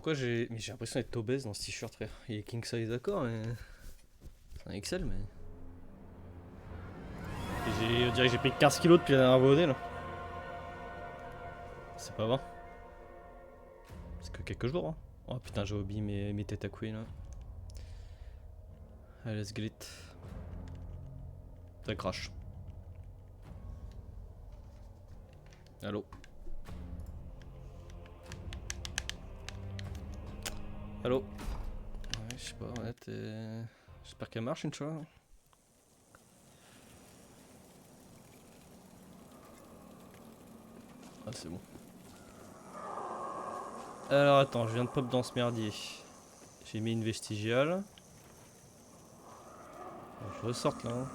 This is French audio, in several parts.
pourquoi j'ai. Mais j'ai l'impression d'être obèse dans ce t-shirt, frère. Il est king size, d'accord, mais. C'est un XL, mais. On dirait que j'ai pris 15 kilos depuis la dernière abonnée, là. C'est pas vrai. C'est que quelques jours, hein. Oh putain, j'ai oublié mes têtes à couilles, là. Allez, let's get it. Ça crache. Allô. Allô. Ouais, je sais pas, ouais, t'es. J'espère qu'elle marche une fois. Ah, c'est bon. Alors attends, je viens de pop dans ce merdier. J'ai mis une vestigiale. Bon, je ressorte là. Hein.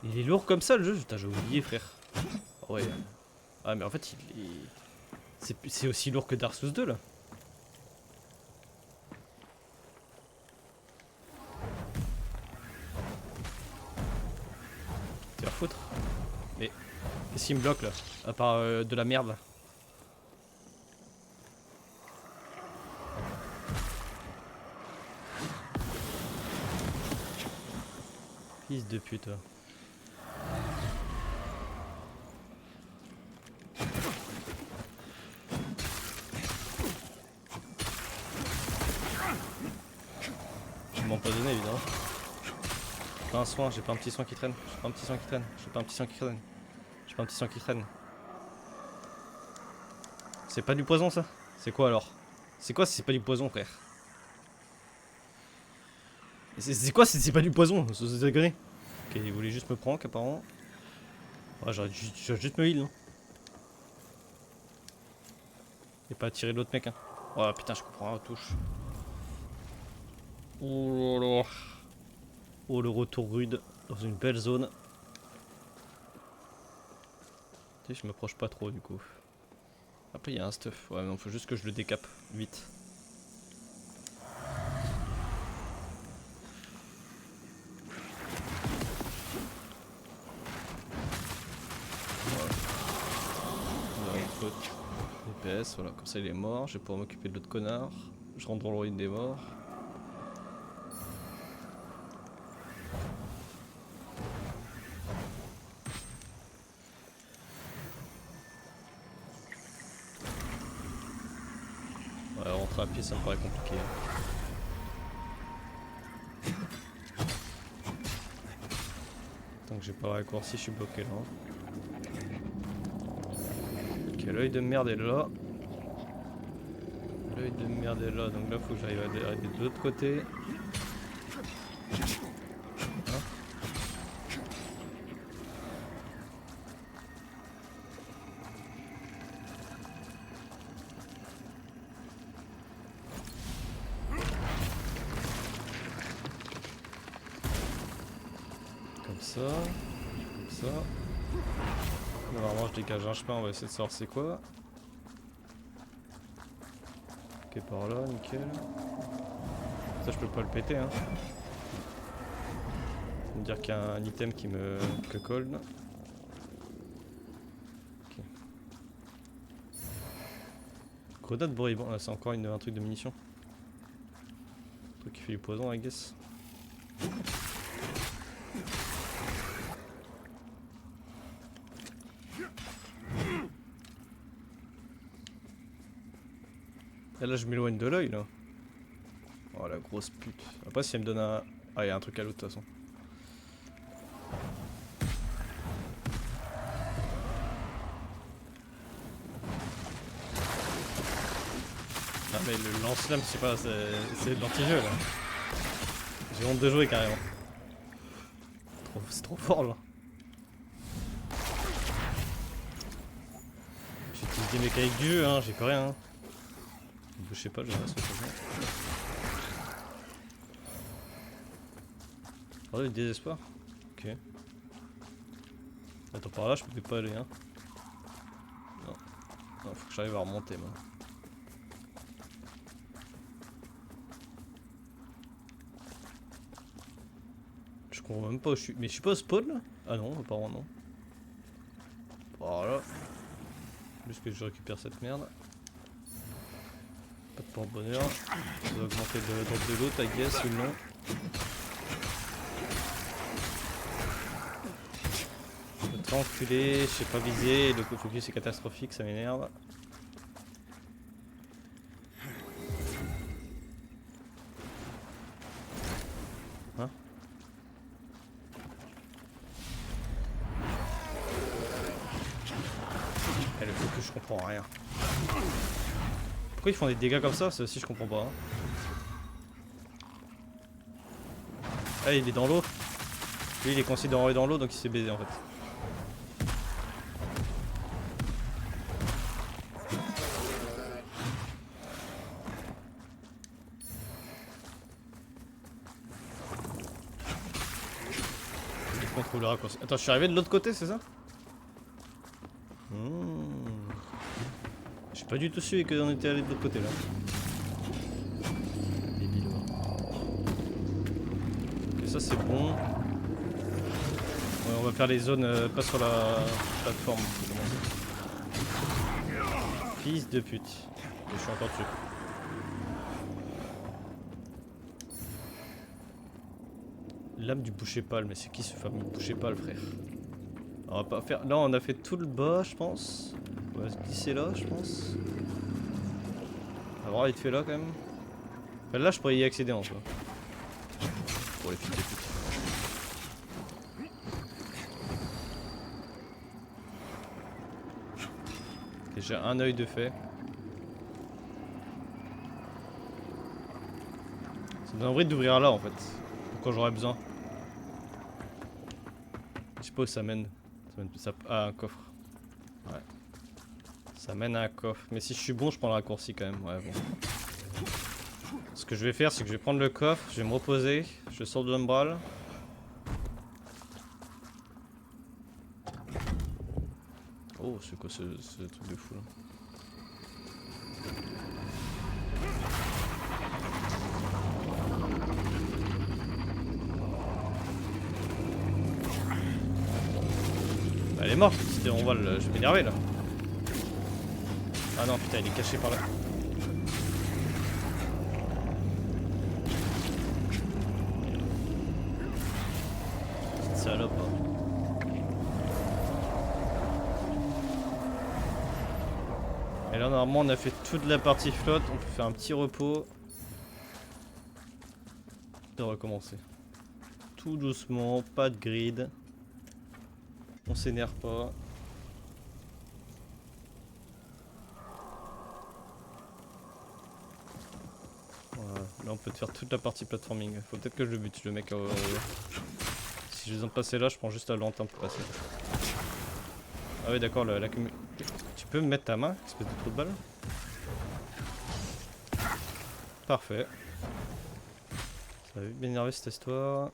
Il est lourd comme ça le jeu, putain, j'ai oublié, frère. Ah ouais. Ah, mais en fait, il est. C'est aussi lourd que Dark Souls 2 là. Tu vas foutre. Mais qu'est-ce qu'il me bloque là? À part de la merde là. Fils de pute. Je m'en pas donné évidemment. J'ai pas un soin, j'ai pas un petit soin qui traîne. J'ai pas un petit soin qui traîne. J'ai pas un petit soin qui traîne. J'ai pas un petit soin qui traîne. C'est pas du poison ça? C'est quoi alors? C'est quoi si c'est pas du poison, frère? C'est quoi si c'est pas du poison? C'est déconné. Ok, il voulait juste me prendre apparemment. Ouais, j'aurais juste me heal. Hein. Et pas tirer l'autre mec. Hein. Oh putain, je comprends la touche. Oh là là. Oh, le retour rude dans une belle zone. Tu sais, je m'approche pas trop du coup. Après, il y a un stuff. Ouais, non, faut juste que je le décape vite. Voilà. DPS, voilà, comme ça il est mort. Je vais pouvoir m'occuper de l'autre connard. Je rentre dans le ruine des morts. Ouais, rentrer à pied, ça me paraît compliqué. Tant que j'ai pas raccourci, je suis bloqué là. Ok, l'œil de merde est là. L'œil de merde est là, donc là faut que j'arrive à aller de l'autre côté. Hein. Comme ça. Comme ça. Normalement je dégage un chemin, on va essayer de savoir c'est quoi. Ok, par là, nickel. Ça je peux pas le péter hein. Ça veut dire qu'il y a un item qui me colle. Ok. Grenade moribond, ah, c'est encore un truc de munitions. Un truc qui fait du poison I guess. Et là je m'éloigne de l'œil là. Oh la grosse pute. Après si elle me donne un... Ah il y a un truc à l'autre de toute façon. Ah mais le lance-flamme je sais pas, c'est de l'anti-jeu là. J'ai honte de jouer carrément. C'est trop fort là. J'utilise des mécaniques du jeu hein, j'y peux rien. Hein. Je sais pas, je reste au oh le désespoir. Ok. Attends par là je peux pas aller hein. Non. Non, faut que j'arrive à remonter moi. Je comprends même pas où je suis. Mais je suis pas au spawn là? Ah non, apparemment non. Voilà. Juste que je récupère cette merde. Pas de porte-bonheur. Ça va augmenter le drop de l'autre, I guess, ou non. Je peux te enculer, je sais pas viser, le focus est catastrophique, ça m'énerve. Hein? Eh, le focus, je comprends rien. Pourquoi ils font des dégâts comme ça aussi je comprends pas. Hein. Ah, il est dans l'eau. Lui, il est considéré dans l'eau, donc il s'est baisé en fait. Il contrôle le raccourci. Attends, je suis arrivé de l'autre côté, c'est ça? Je suis pas du tout sûr que on était allé de l'autre côté là. Débile. Ok, ça c'est bon. Ouais, on va faire les zones pas sur la plateforme. Fils de pute. Je suis encore dessus. L'âme du boucher-pâle, mais c'est qui ce fameux boucher-pâle, frère? On va pas faire. Là, on a fait tout le bas, je pense. On va se glisser là, je pense. On va voir vite fait là quand même. Enfin, là, je pourrais y accéder en soi. Pour les fils de pute. Ok, j'ai un œil de fait. Ça me donne envie d'ouvrir là en fait. Quand j'aurai besoin. Je sais pas où ça mène. Ça à un coffre. Ouais. Ça mène à un coffre. Mais si je suis bon, je prends le raccourci quand même. Ouais, bon. Ce que je vais faire, c'est que je vais prendre le coffre, je vais me reposer, je sors de l'umbral. Oh, c'est quoi ce truc de fou là? Bah, elle est morte, c'était on va le. Je vais m'énerver là. Ah non, putain, il est caché par là. Petite salope. Hein. Et là, normalement, on a fait toute la partie flotte. On peut faire un petit repos. Et recommencer. Tout doucement, pas de grid. On s'énerve pas. Voilà. Là on peut faire toute la partie platforming. Faut peut-être que je le bute le mec. Si j'ai besoin de passer là, je prends juste la lanterne pour passer. Ah oui d'accord, tu peux me mettre ta main, espèce de trou de balle. Parfait. Ça va bien énerver cette histoire.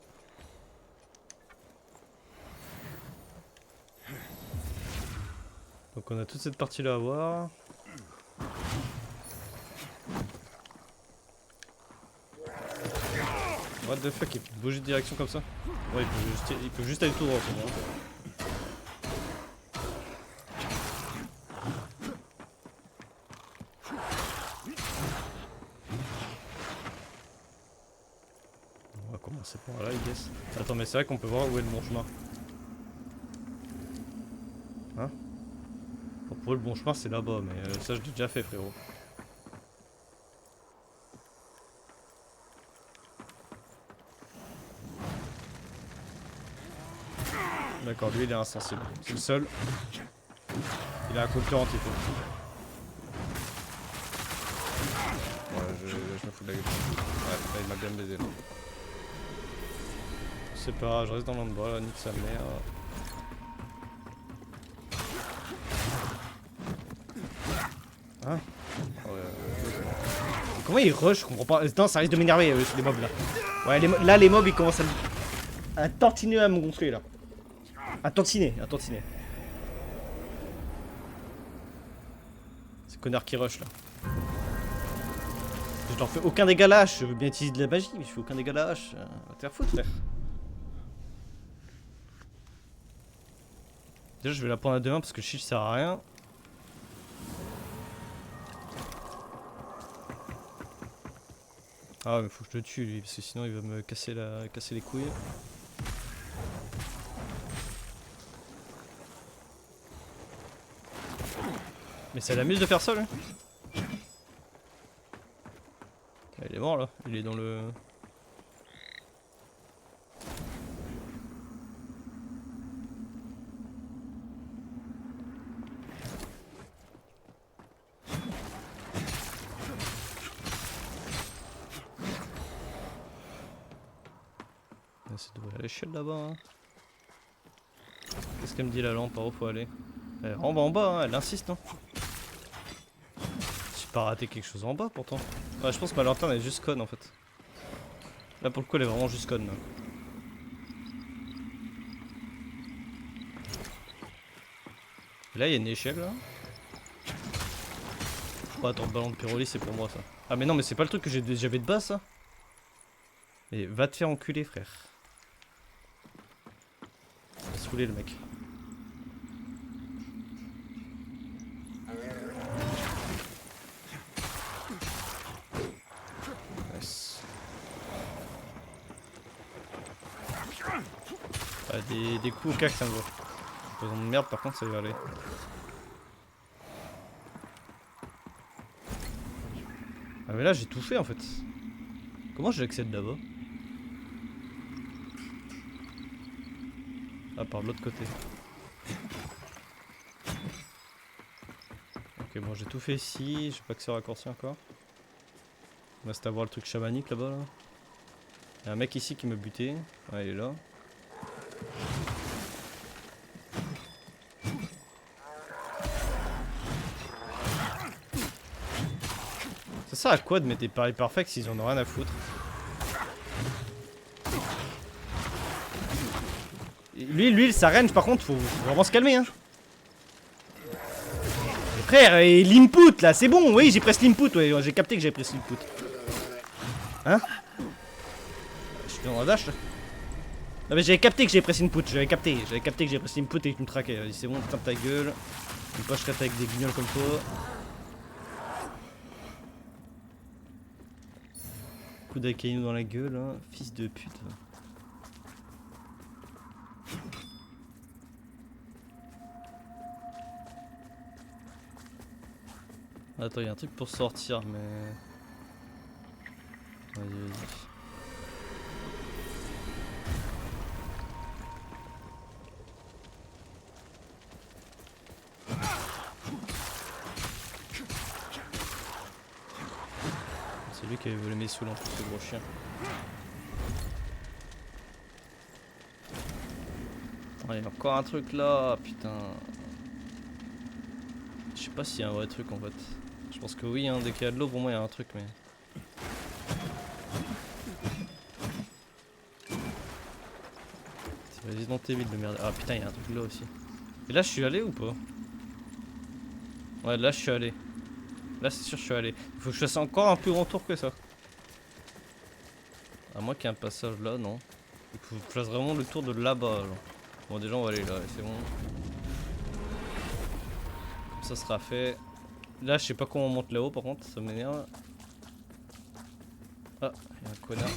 Donc on a toute cette partie là à voir. What the fuck, il peut bouger de direction comme ça? Ouais, il peut juste aller tout droit en ce moment. On va commencer par là, I guess. Attends, mais c'est vrai qu'on peut voir où est le bon chemin. Hein? Pour eux, le bon chemin c'est là-bas, mais ça je l'ai déjà fait, frérot. D'accord, lui il est insensible. C'est le seul. Il a un concurrent anti-feu. Ouais, je me fous de la gueule. Ouais, là, il m'a bien baisé là. C'est pas grave, je reste dans l'endroit là, nique sa mère. Hein? Comment il rush? Je comprends pas. Non, ça risque de m'énerver les mobs là. Ouais, là les mobs ils commencent à tantiner à me gonfler là. À tantiner. C'est connard qui rush là. Je leur fais aucun dégât lâche. Je veux bien utiliser de la magie, mais je fais aucun dégât lâche. Va te faire foutre, frère. Déjà, je vais la prendre à deux mains parce que le shield sert à rien. Ah mais faut que je le tue lui, parce que sinon il va me casser les couilles. Mais ça l'amuse de faire ça lui. Ah, il est mort là, il est dans le... Ah, ça devrait aller l'échelle là-bas. Hein. Qu'est-ce qu'elle me dit la lampe, par où faut aller? Elle rentre en bas, hein, elle insiste. Hein. J'ai pas raté quelque chose en bas pourtant. Ouais, je pense que ma lanterne est juste conne en fait. Là pour le coup elle est vraiment juste conne. Là, et là il y a une échelle là. Oh attends, le ballon de pyrolyse c'est pour moi ça. Ah mais non mais c'est pas le truc que j'avais de base ça. Et va te faire enculer frère. Il va saouler le mec. Nice. Ah, des coups au cac ça me va. Besoin de merde par contre ça va aller. Ah mais là j'ai tout fait en fait. Comment j'accède là-bas? Ah par l'autre côté. Ok bon j'ai tout fait ici, j'ai pas que ce raccourci encore. Il reste à voir le truc chamanique là-bas là. Il y a un mec ici qui m'a buté. Ouais il est là. Ça sert à quoi de mettre des paris parfaits s'ils en ont rien à foutre? Lui, sa range par contre, faut vraiment se calmer hein. Mais frère, et l'input là, c'est bon, oui j'ai press l'input, ouais, j'ai capté que j'avais press l'input. Hein? Je suis dans la dash là. Non mais j'avais capté que j'avais press input, j'avais capté que j'avais press input et que tu me traquais. C'est bon, ferme ta gueule. Je pas je traite avec des guignols comme toi. Coup d'Akainu dans la gueule, hein. Fils de pute. Attends, il y a un truc pour sortir, mais... Vas-y, vas-y. C'est lui qui avait volé mes sous en plus, ce gros chien. Ah, il y a encore un truc là, putain. Je sais pas s'il y a un vrai truc en fait. Je pense que oui, hein, dès qu'il y a de l'eau, pour moi il y a un truc, mais... C'est Resident Evil de merde. Ah putain, il y a un truc là aussi. Et là, je suis allé ou pas? Ouais, là, je suis allé. Là, c'est sûr, je suis allé. Il faut que je fasse encore un plus grand tour que ça. À moins qu'il y ait un passage là, non. Il faut que je fasse vraiment le tour de là-bas. Bon, déjà, on va aller là, c'est bon. Ça sera fait. Là, je sais pas comment on monte là-haut, par contre, ça m'énerve. Ah, il y a un connard.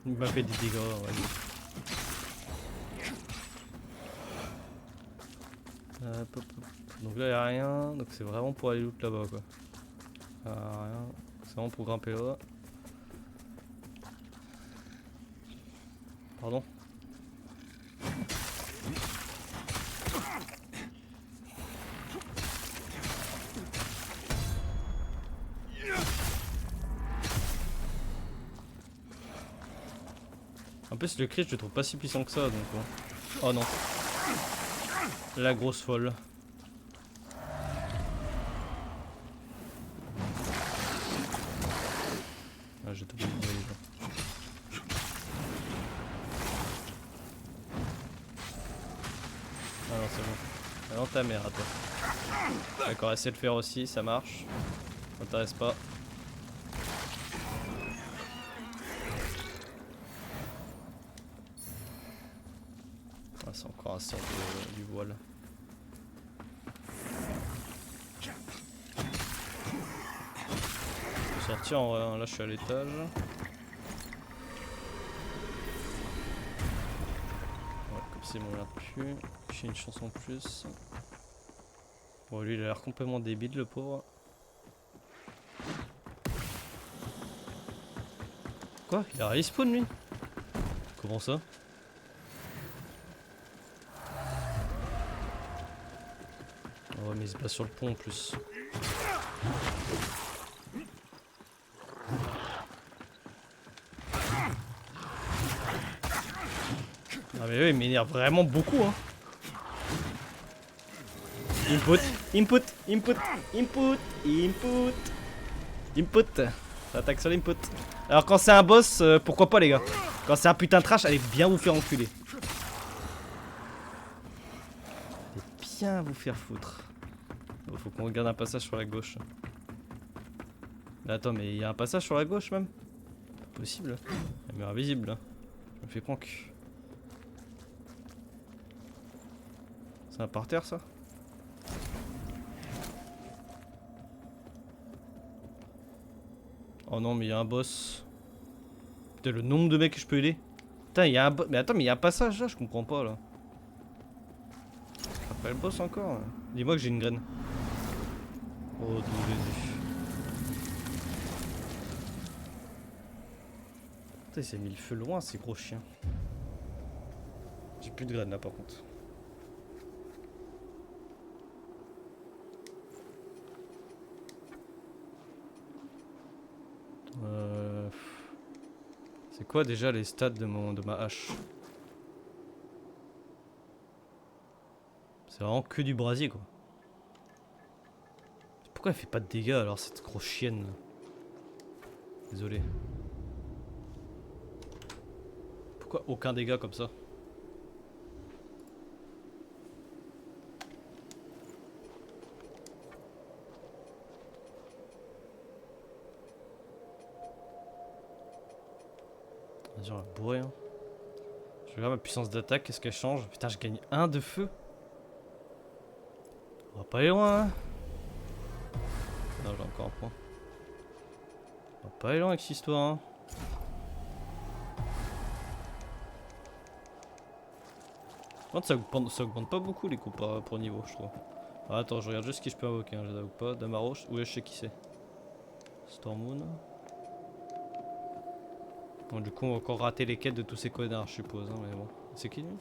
Il m'a fait des dégâts, vas-y. Donc là, il n'y a rien. Donc c'est vraiment pour aller loot là-bas, quoi. Rien. C'est vraiment pour grimper là. Pardon. En plus le crit je le trouve pas si puissant que ça donc bon. Oh non. La grosse folle. Ah j'ai tout oublié déjà. Ah non c'est bon. Ah non ta mère à toi. D'accord, essaie de le faire aussi, ça marche. Ça m'intéresse pas. Ah, c'est encore un sort du voile. partir en vrai, hein. Là je suis à l'étage. Ouais, comme ça il m'emmerde plus. J'ai une chance en plus. Bon lui il a l'air complètement débile le pauvre. Quoi? Il a respawn lui? Comment ça? Oh mais il se bat sur le pont en plus. Ah mais oui, il m'énerve vraiment beaucoup hein. Input, input, input, input, input, input. Attaque sur l'input. Alors quand c'est un boss, pourquoi pas les gars. Quand c'est un putain de trash, allez bien vous faire enculer. Allez bien vous faire foutre. Bon, faut qu'on regarde un passage sur la gauche. Mais attends, mais il y a un passage sur la gauche même? Pas possible. Elle est invisible là. Je me fais prank. C'est un parterre ça? Oh non mais il y a un boss. Putain le nombre de mecs que je peux aider. Putain il y a un boss. Mais attends mais il y a un passage là, je comprends pas là. Après le boss encore. Dis-moi que j'ai une graine. Oh désolé. Putain il s'est mis le feu loin ces gros chiens. J'ai plus de graines là par contre. C'est quoi déjà les stats de ma hache? C'est vraiment que du brasier quoi. Pourquoi elle fait pas de dégâts alors cette grosse chienne? Désolé. Pourquoi aucun dégât comme ça? Vas-y on va bourrer hein. Je regarde ma puissance d'attaque, qu'est-ce qu'elle change? Putain je gagne 1 de feu. On va pas aller loin hein. Non j'ai encore un point. On va pas aller loin avec cette histoire hein. Ça augmente pas beaucoup les coups pour niveau je trouve. Ah, attends je regarde juste qui je peux invoquer hein, ou pas. Damaroche, ouais je sais qui c'est. Stormmoon. Bon du coup on va encore rater les quêtes de tous ces connards je suppose hein, mais bon. C'est qui lui?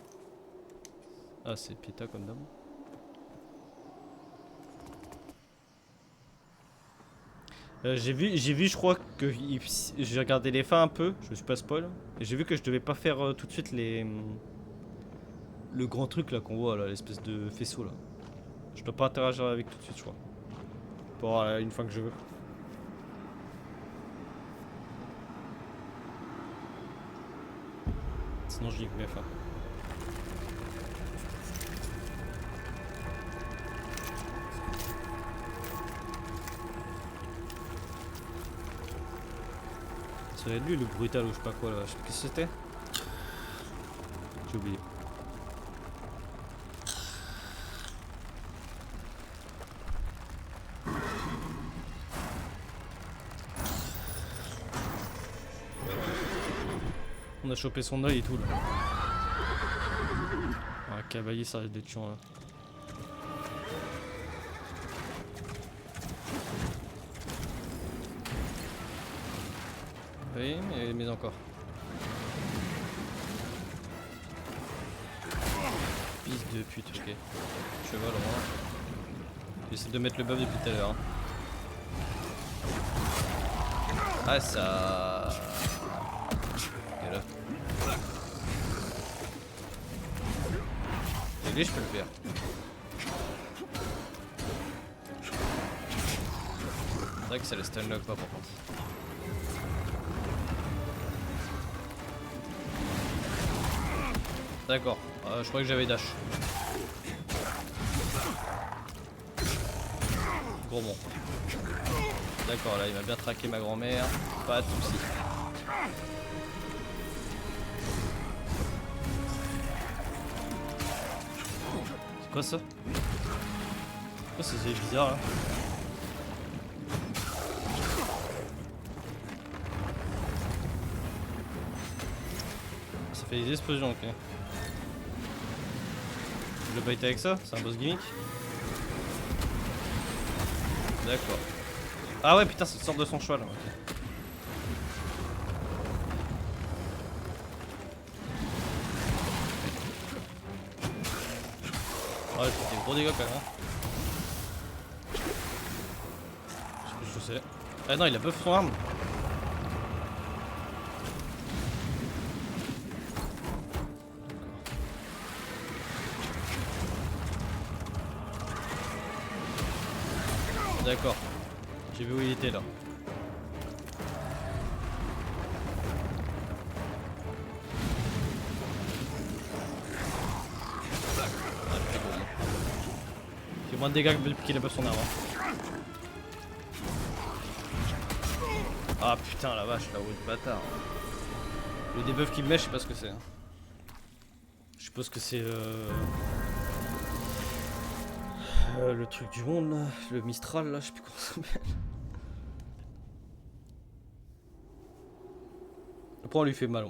Ah c'est Pita comme d'hab. J'ai vu je crois que j'ai regardé les fins un peu, je me suis pas spoil. Et j'ai vu que je devais pas faire tout de suite le grand truc là qu'on voit là, l'espèce de faisceau là. Je dois pas interagir avec tout de suite je crois. Pour une fois que je veux. Sinon je dis que F1. C'est lui le brutal ou je sais pas quoi là, je sais pas ce que c'était. J'ai oublié. On a chopé son œil et tout là. Ah, cavalier ça risque d'être chiant là. Oui, mais encore. Fils de pute, ok. Cheval au moins. J'essaie de mettre le buff depuis tout à l'heure. Hein. Ah ça. Ok là. Et lui je peux le faire. C'est vrai que ça le stunlock pas par contre. D'accord, je crois que j'avais dash. Gros bon. D'accord, là il m'a bien traqué ma grand-mère. Pas de soucis. C'est quoi ça? C'est quoi ces bizarres là? fait des explosions, ok. Je le bait avec ça, c'est un boss gimmick. D'accord. Ah ouais putain, ça sort de son cheval, ok. Ah ouais, c'était gros dégâts quand même. Hein. Je sais. Ah non, il a buff son arme. D'accord. J'ai vu où il était là. J'ai moins de dégâts qu'il a pas son arme. Ah putain la vache, là où le bâtard. Le debuff qui me met, je sais pas ce que c'est. Je suppose que c'est le truc du monde là, le Mistral là, je sais plus comment ça s'appelle. Après on lui fait mal,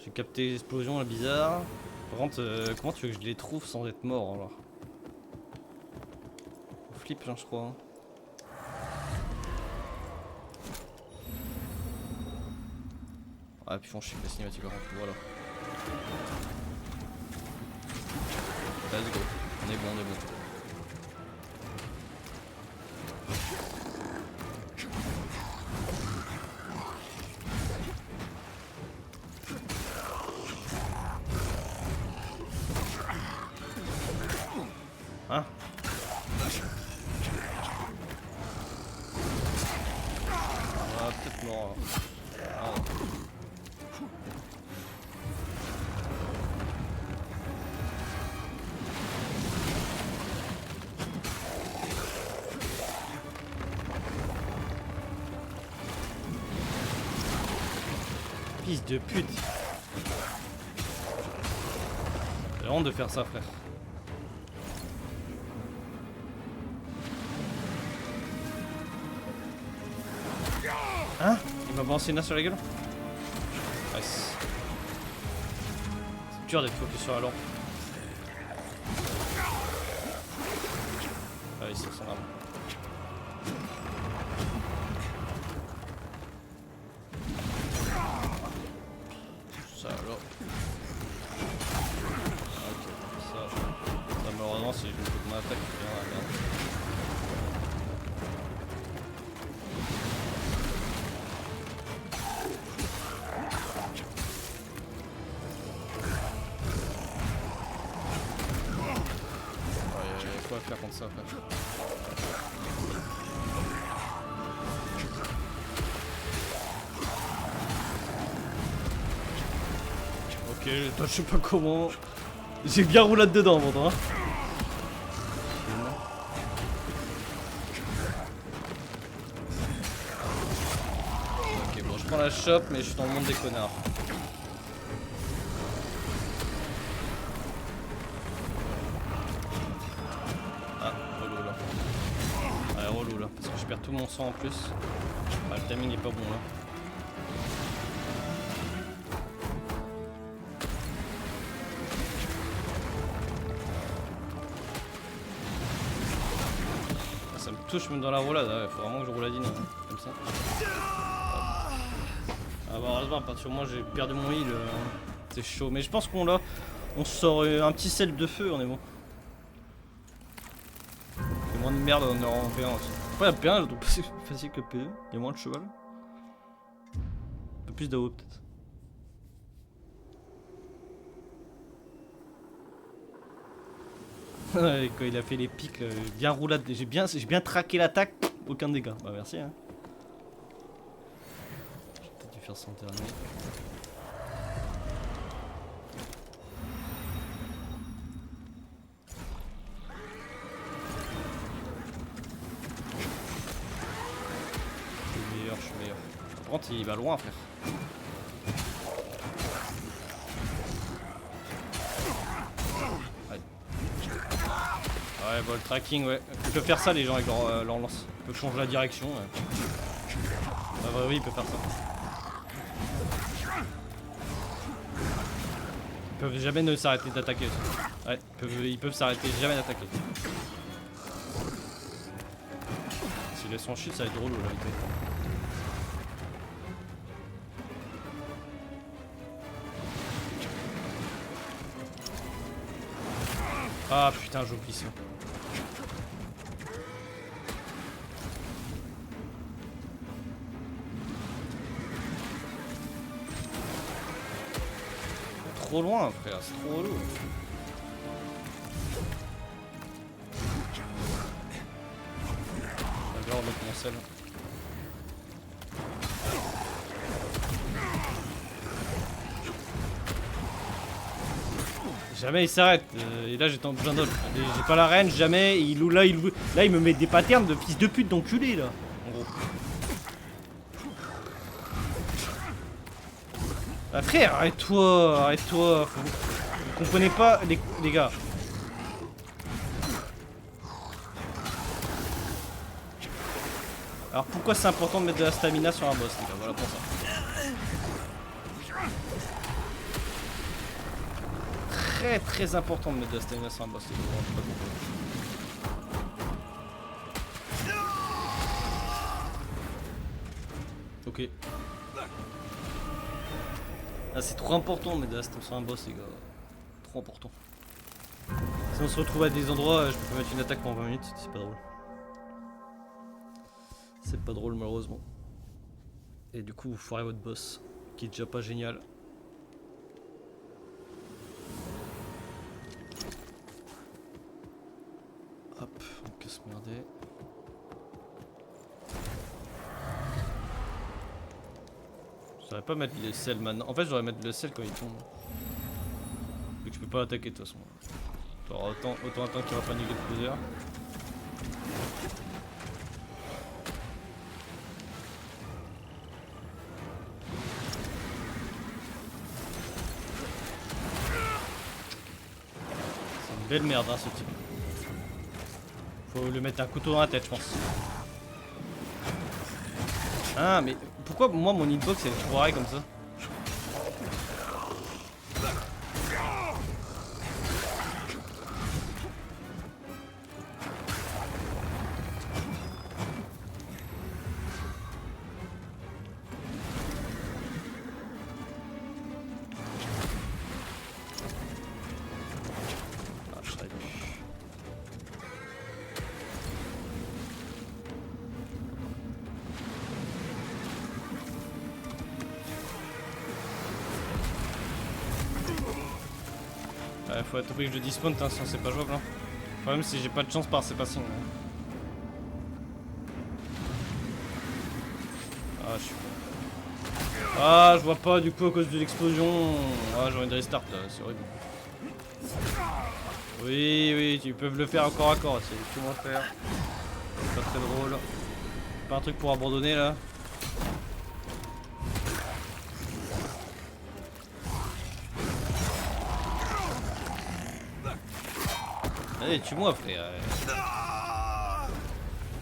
j'ai capté l'explosion là bizarre. Par contre, comment tu veux que je les trouve sans être mort alors? On flippe genre je crois. Hein. Ah puis on chie la cinématique par contre, voilà. Let's go, on est bon, on est bon. Hein? Ah peut-être mort. Ah. Fils de pute. J'ai honte de faire ça frère. Hein? Il m'a balancé une sur la gueule? Nice. C'est dur d'être focus sur la lampe. Ah oui, c'est son arme. Ça alors. Ok, ça malheureusement si je me fous de mon attaque, je viens à la merde. Faire contre ça frère. Ok, toi je sais pas comment. J'ai bien roulé dedans pourtant. Hein. Ok bon je prends la chope mais je suis dans le monde des connards. Parce que je perds tout mon sang en plus. Ah, le timing est pas bon là. Ah, ça me touche même dans la roulade, il faut vraiment que je rouladine comme ça. Ah bah heureusement à partir du moment où j'ai perdu mon heal, c'est chaud. Mais je pense qu'on l'a. On sort un petit sel de feu, on est bon. C'est moins de merde en P1 aussi. Après la P1 je trouve plus facile que P2, il y a moins de cheval. Un peu plus d'AO peut-être. Ouais, quand il a fait les pics, bien roulade, j'ai bien traqué l'attaque, aucun dégât. Bah merci hein. J'ai peut-être dû faire son dernier. Je suis meilleur. Par contre il va loin frère. Ouais, bah le tracking, ouais. Ils peuvent faire ça les gens avec leur lance. Ils peuvent changer la direction. Ouais. Ah bah oui, ils peuvent faire ça. Ils peuvent jamais ne s'arrêter d'attaquer. Ouais, ils peuvent s'arrêter jamais d'attaquer. S'ils laissent son shield, ça va être drôle en réalité. Ah putain, j'oublie ça. Trop loin, frère, c'est trop relou. J'adore le cancel. Jamais il s'arrête. Et là j'étais en besoin d'autre. J'ai pas la reine, jamais. Là il me met des patterns de fils de pute d'enculé là. En gros. Ah, frère, arrête-toi, arrête-toi. Vous comprenez pas les gars. Alors pourquoi c'est important de mettre de la stamina sur un boss les gars, voilà pour ça. Très important de mettre de la stamina sur un boss les gars. Ok. Ah, c'est trop important de mettre de la stamina sur un boss les gars. Trop important. Si on se retrouve à des endroits, je peux pas mettre une attaque pendant 20 minutes, c'est pas drôle. C'est pas drôle malheureusement. Et du coup vous foirez votre boss, qui est déjà pas génial. Hop, on peut se merder. J'aurais pas mettre les sels maintenant. En fait j'aurais mettre le sel quand il tombe. Vu que je peux pas attaquer de toute façon. Alors, autant attendre qu'il n'y aura pas niveau de plusieurs. C'est une belle merde hein, ce type. Faut lui mettre un couteau dans la tête je pense. Ah mais pourquoi moi mon hitbox elle est trop raide comme ça? Faut à tout prix que je despawn, sinon c'est pas jouable. Hein. Le problème c'est que j'ai pas de chance par ces passings. Ah je suis con. Ah je vois pas du coup à cause de l'explosion. Ah j'ai envie de restart là, c'est horrible. Oui, ils peuvent le faire encore à corps, c'est comment faire. C'est pas très drôle. Pas un truc pour abandonner là. Allez, tue-moi, frère.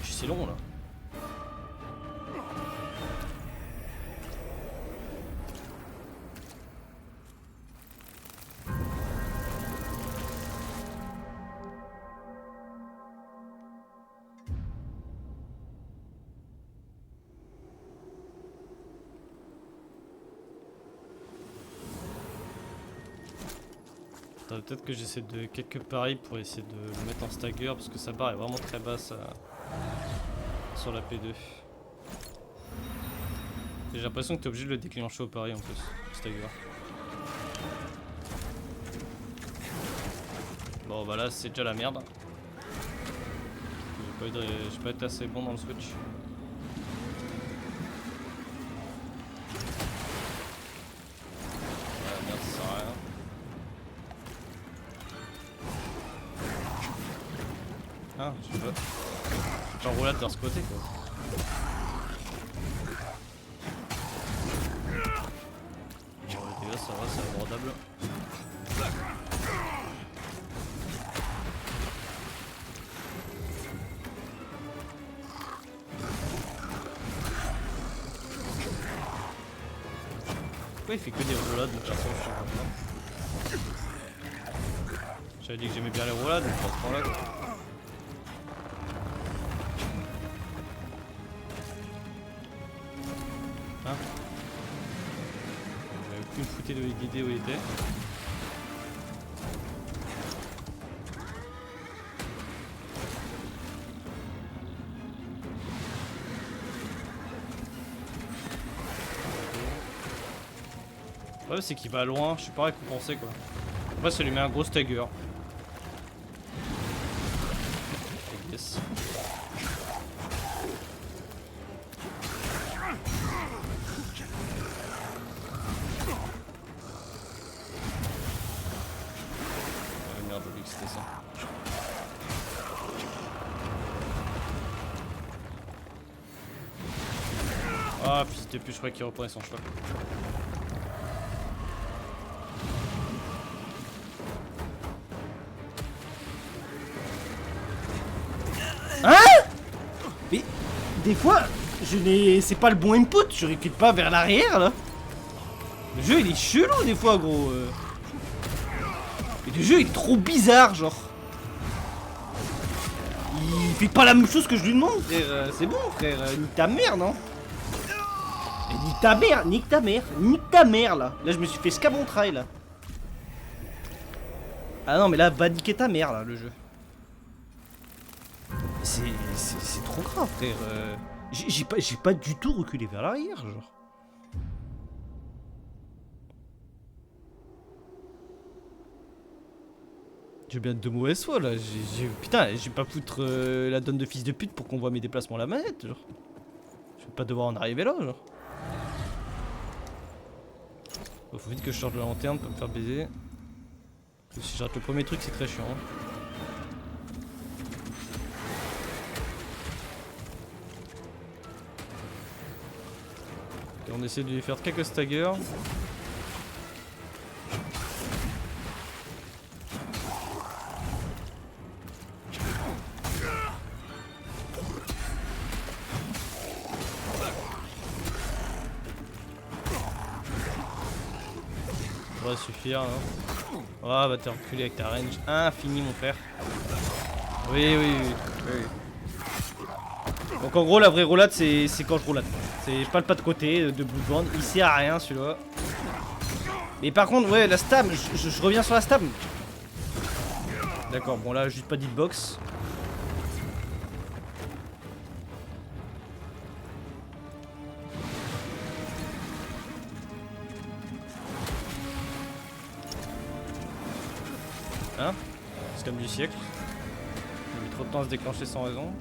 C'est long là. Peut-être que j'essaie de quelques paris pour essayer de le mettre en stagger parce que sa barre est vraiment très basse sur la P2. Et j'ai l'impression que tu es obligé de le déclencher au pari en plus, stagger. Bon bah là c'est déjà la merde. J'ai pas été assez bon dans le switch. Ah, je sais pas. Je suis en roulade de ce côté quoi. Bon les dégâts ça va, c'est abordable. Pourquoi il fait que des roulades de perso, je sais pas. J'avais dit que j'aimais bien les roulades, mais pas ce point-là quoi. Hein? J'avais aucune foutée de l'idée où il était. Le problème c'est qu'il va loin, je suis pas récompensé quoi. Moi ça lui met un gros stagger. Yes. Ah merde, j'ai oublié que c'était ça. Ah puis c'était plus, je crois qu'il reprenait son cheval. Hein? Mais des fois, je n'ai. C'est pas le bon input, je recule pas vers l'arrière là. Le jeu il est chelou des fois gros. Et le jeu il est trop bizarre genre. Il fait pas la même chose que je lui demande frère. C'est bon frère, nique ta mère non? Nique ta mère, nique ta mère, nique ta mère là. Là je me suis fait scabontrail là. Ah non mais là va niquer ta mère là le jeu. C'est trop grave frère. J'ai pas du tout reculé vers l'arrière genre. J'ai bien de mauvaises foi là, putain, j'ai pas foutre la donne de fils de pute pour qu'on voit mes déplacements à la manette, genre. Je vais pas devoir en arriver là, genre. Faut vite que je sorte de la lanterne pour me faire baiser. Parce que si je rate le premier truc, c'est très chiant. Hein. Ok, on essaie de lui faire quelques staggers. Ça va suffire, hein. Ah bah t'es reculé avec ta range infinie mon frère. Oui. Donc en gros la vraie roulade c'est quand je roulade. C'est pas le pas de côté de Bloodborne, il sert à rien celui-là. Mais par contre ouais la stam, je reviens sur la stam. D'accord, bon là juste pas d'hitbox. Hein? C'est comme du siècle. Il a mis trop de temps à se déclencher sans raison.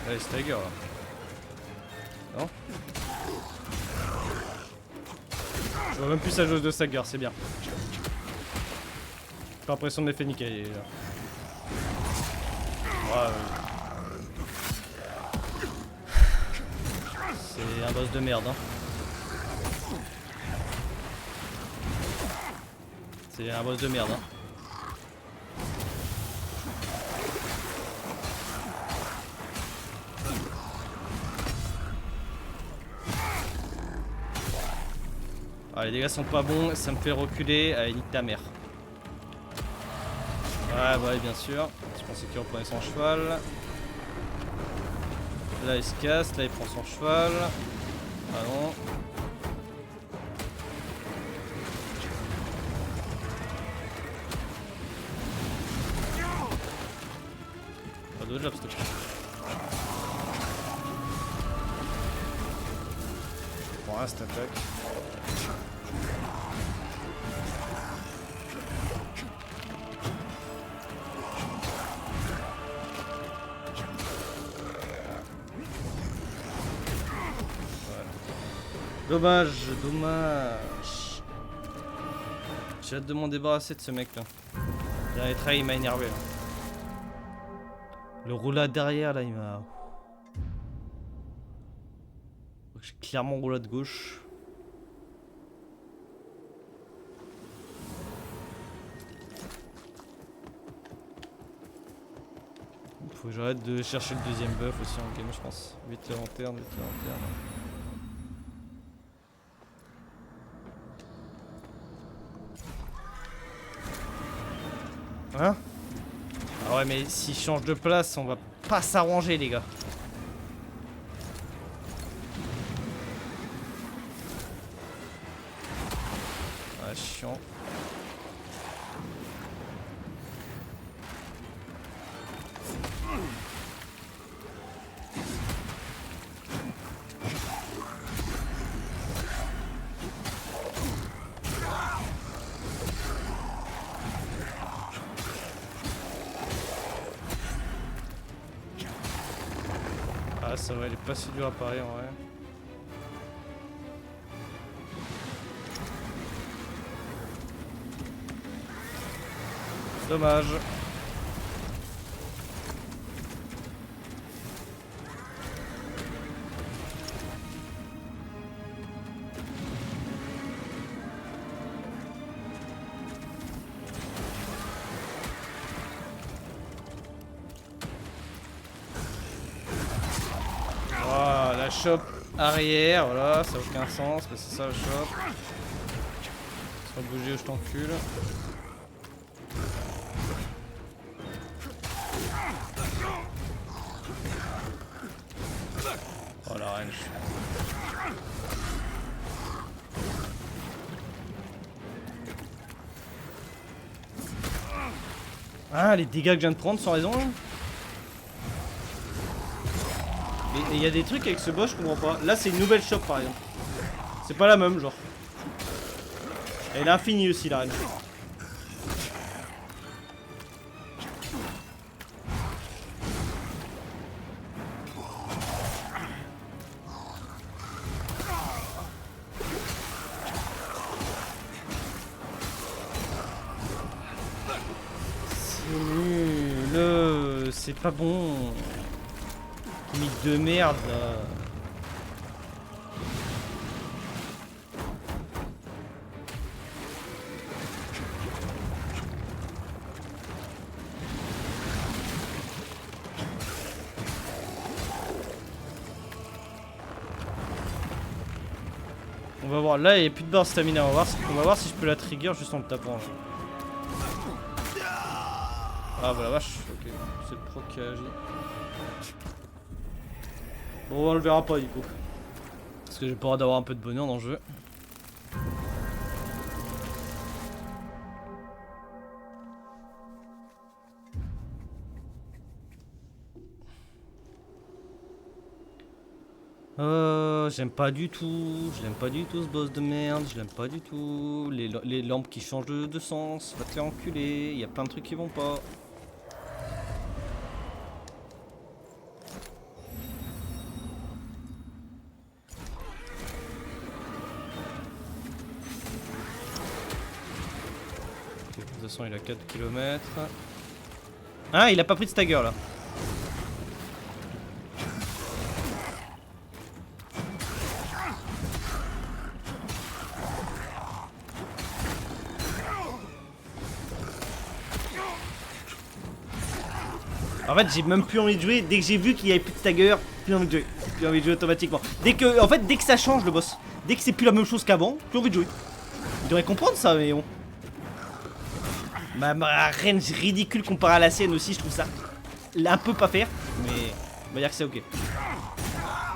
Allez, stagger là. Non? Je vois même plus sa jauge de stagger, c'est bien. J'ai pas l'impression de m'être fait niquer là. Ouais, c'est un boss de merde hein. C'est un boss de merde hein. Ah, les dégâts sont pas bons, ça me fait reculer. Allez, nique ta mère. Ouais, bien sûr. Je pensais qu'il reprenait son cheval. Là, il se casse. Là, il prend son cheval. Ah non. Pas de job, s'il te plaît. Bon, là, cette attaque. Dommage. J'ai hâte de m'en débarrasser de ce mec là. Dernier try il m'a énervé là. Le roulade derrière là il m'a... J'ai clairement roulade gauche. Faut que j'arrête de chercher le deuxième buff aussi en game je pense. Vite la lanterne. Hein? Ah ouais, mais s'il change de place, on va pas s'arranger, les gars. Ah, chiant. Ah, ça va, elle est pas si dure à parier en vrai. Dommage. Voilà, la chope arrière, voilà, ça n'a aucun sens, mais c'est ça le chope. Soit bouger ou je t'encule. Oh la reine. Ah, les dégâts que je viens de prendre sans raison là. Et il y a des trucs avec ce boss, je comprends pas. Là, c'est une nouvelle shop par exemple. C'est pas la même, genre. Elle est infinie aussi, la reine. C'est nul. C'est pas bon. Gimmick de merde là. On va voir, là il n'y a plus de barre stamina, on va voir si je peux la trigger juste en le tapant là. Ah bah la vache, ok, c'est le proc qui a agi. Bon on le verra pas du coup. Parce que j'ai pas le droit d'avoir un peu de bonheur dans le jeu. J'aime pas du tout, ce boss de merde, je l'aime pas du tout. Les lampes qui changent de sens, va te les enculer, il y a plein de trucs qui vont pas. De toute façon il a 4 km. Ah il a pas pris de stagger là. En fait j'ai même plus envie de jouer, dès que j'ai vu qu'il y avait plus de stagger, plus envie de jouer. Plus envie de jouer automatiquement. Dès que ça change le boss, dès que c'est plus la même chose qu'avant, plus envie de jouer. Il devrait comprendre ça mais bon. Ma reine ridicule comparée à la sienne aussi, je trouve ça un peu pas faire, mais on va dire que c'est ok.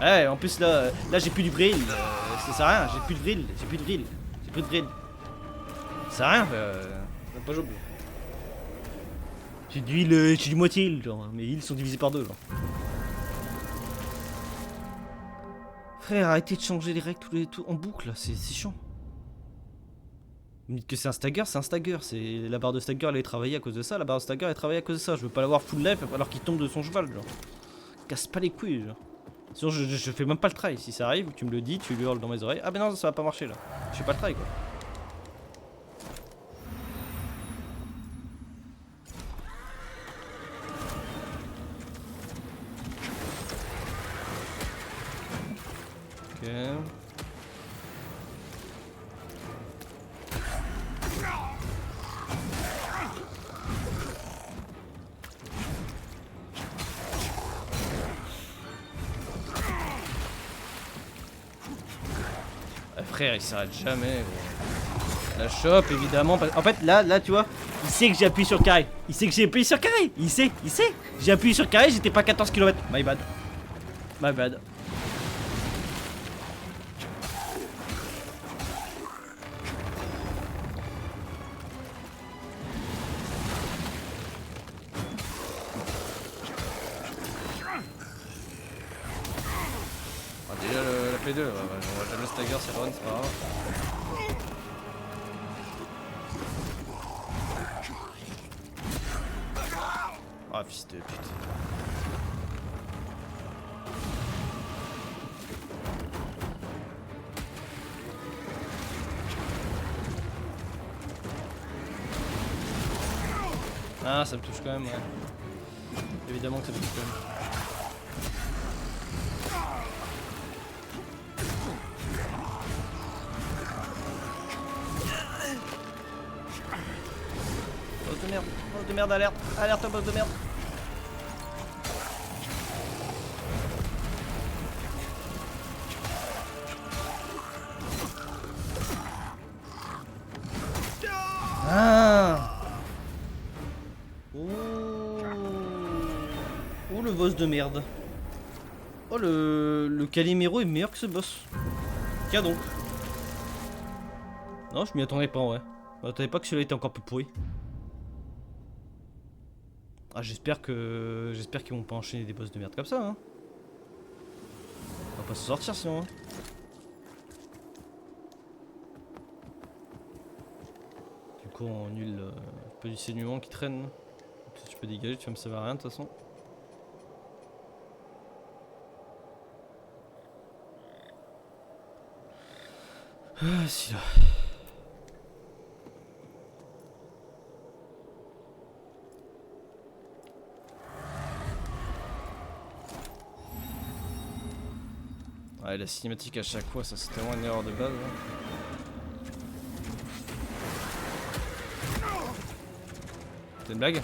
Ouais, en plus là j'ai plus du drill, ça sert à rien, j'ai plus de drill. Ça sert à rien, ça pas joué. J'ai du moitié heal, genre, mes heals sont divisés par deux, genre. Frère, arrêtez de changer les règles tout en boucle, c'est chiant. Vous me dites que c'est un stagger, la barre de stagger elle est travaillée à cause de ça, la barre de stagger elle est travaillée à cause de ça. Je veux pas l'avoir full life alors qu'il tombe de son cheval, genre. Casse pas les couilles, genre. Sinon je fais même pas le try, si ça arrive, tu me le dis, tu lui hurles dans mes oreilles. Ah ben non, ça va pas marcher là. Je fais pas le try quoi. Ok. Frère il s'arrête jamais gros. La chope évidemment. En fait là tu vois, Il sait que j'ai appuyé sur le carré. Il sait que j'ai appuyé sur le carré. Il sait. J'ai appuyé sur le carré, j'étais pas 14 km. My bad. My bad. Ah, déjà la P2, on va jamais stagger, c'est run, c'est pas grave. Ah, fils de pute. Ah, ça me touche quand même, ouais. Évidemment que ça me touche quand même. Boss de merde, alerte, alerte au boss de merde. Ah. Oh le boss de merde. Oh le Calimero est meilleur que ce boss. Tiens donc. Non, je m'y attendais pas, ouais. Je m'attendais pas que celui-là était encore plus pourri. Ah, j'espère qu'ils vont pas enchaîner des boss de merde comme ça, hein. On va pas se sortir sinon, hein. Du coup, on annule un peu du saignement qui traîne. Tu peux dégager, tu vas me servir à rien de toute façon. Ah, si là. Ouais, la cinématique à chaque fois, ça c'est tellement une erreur de base. Hein. C'est une blague?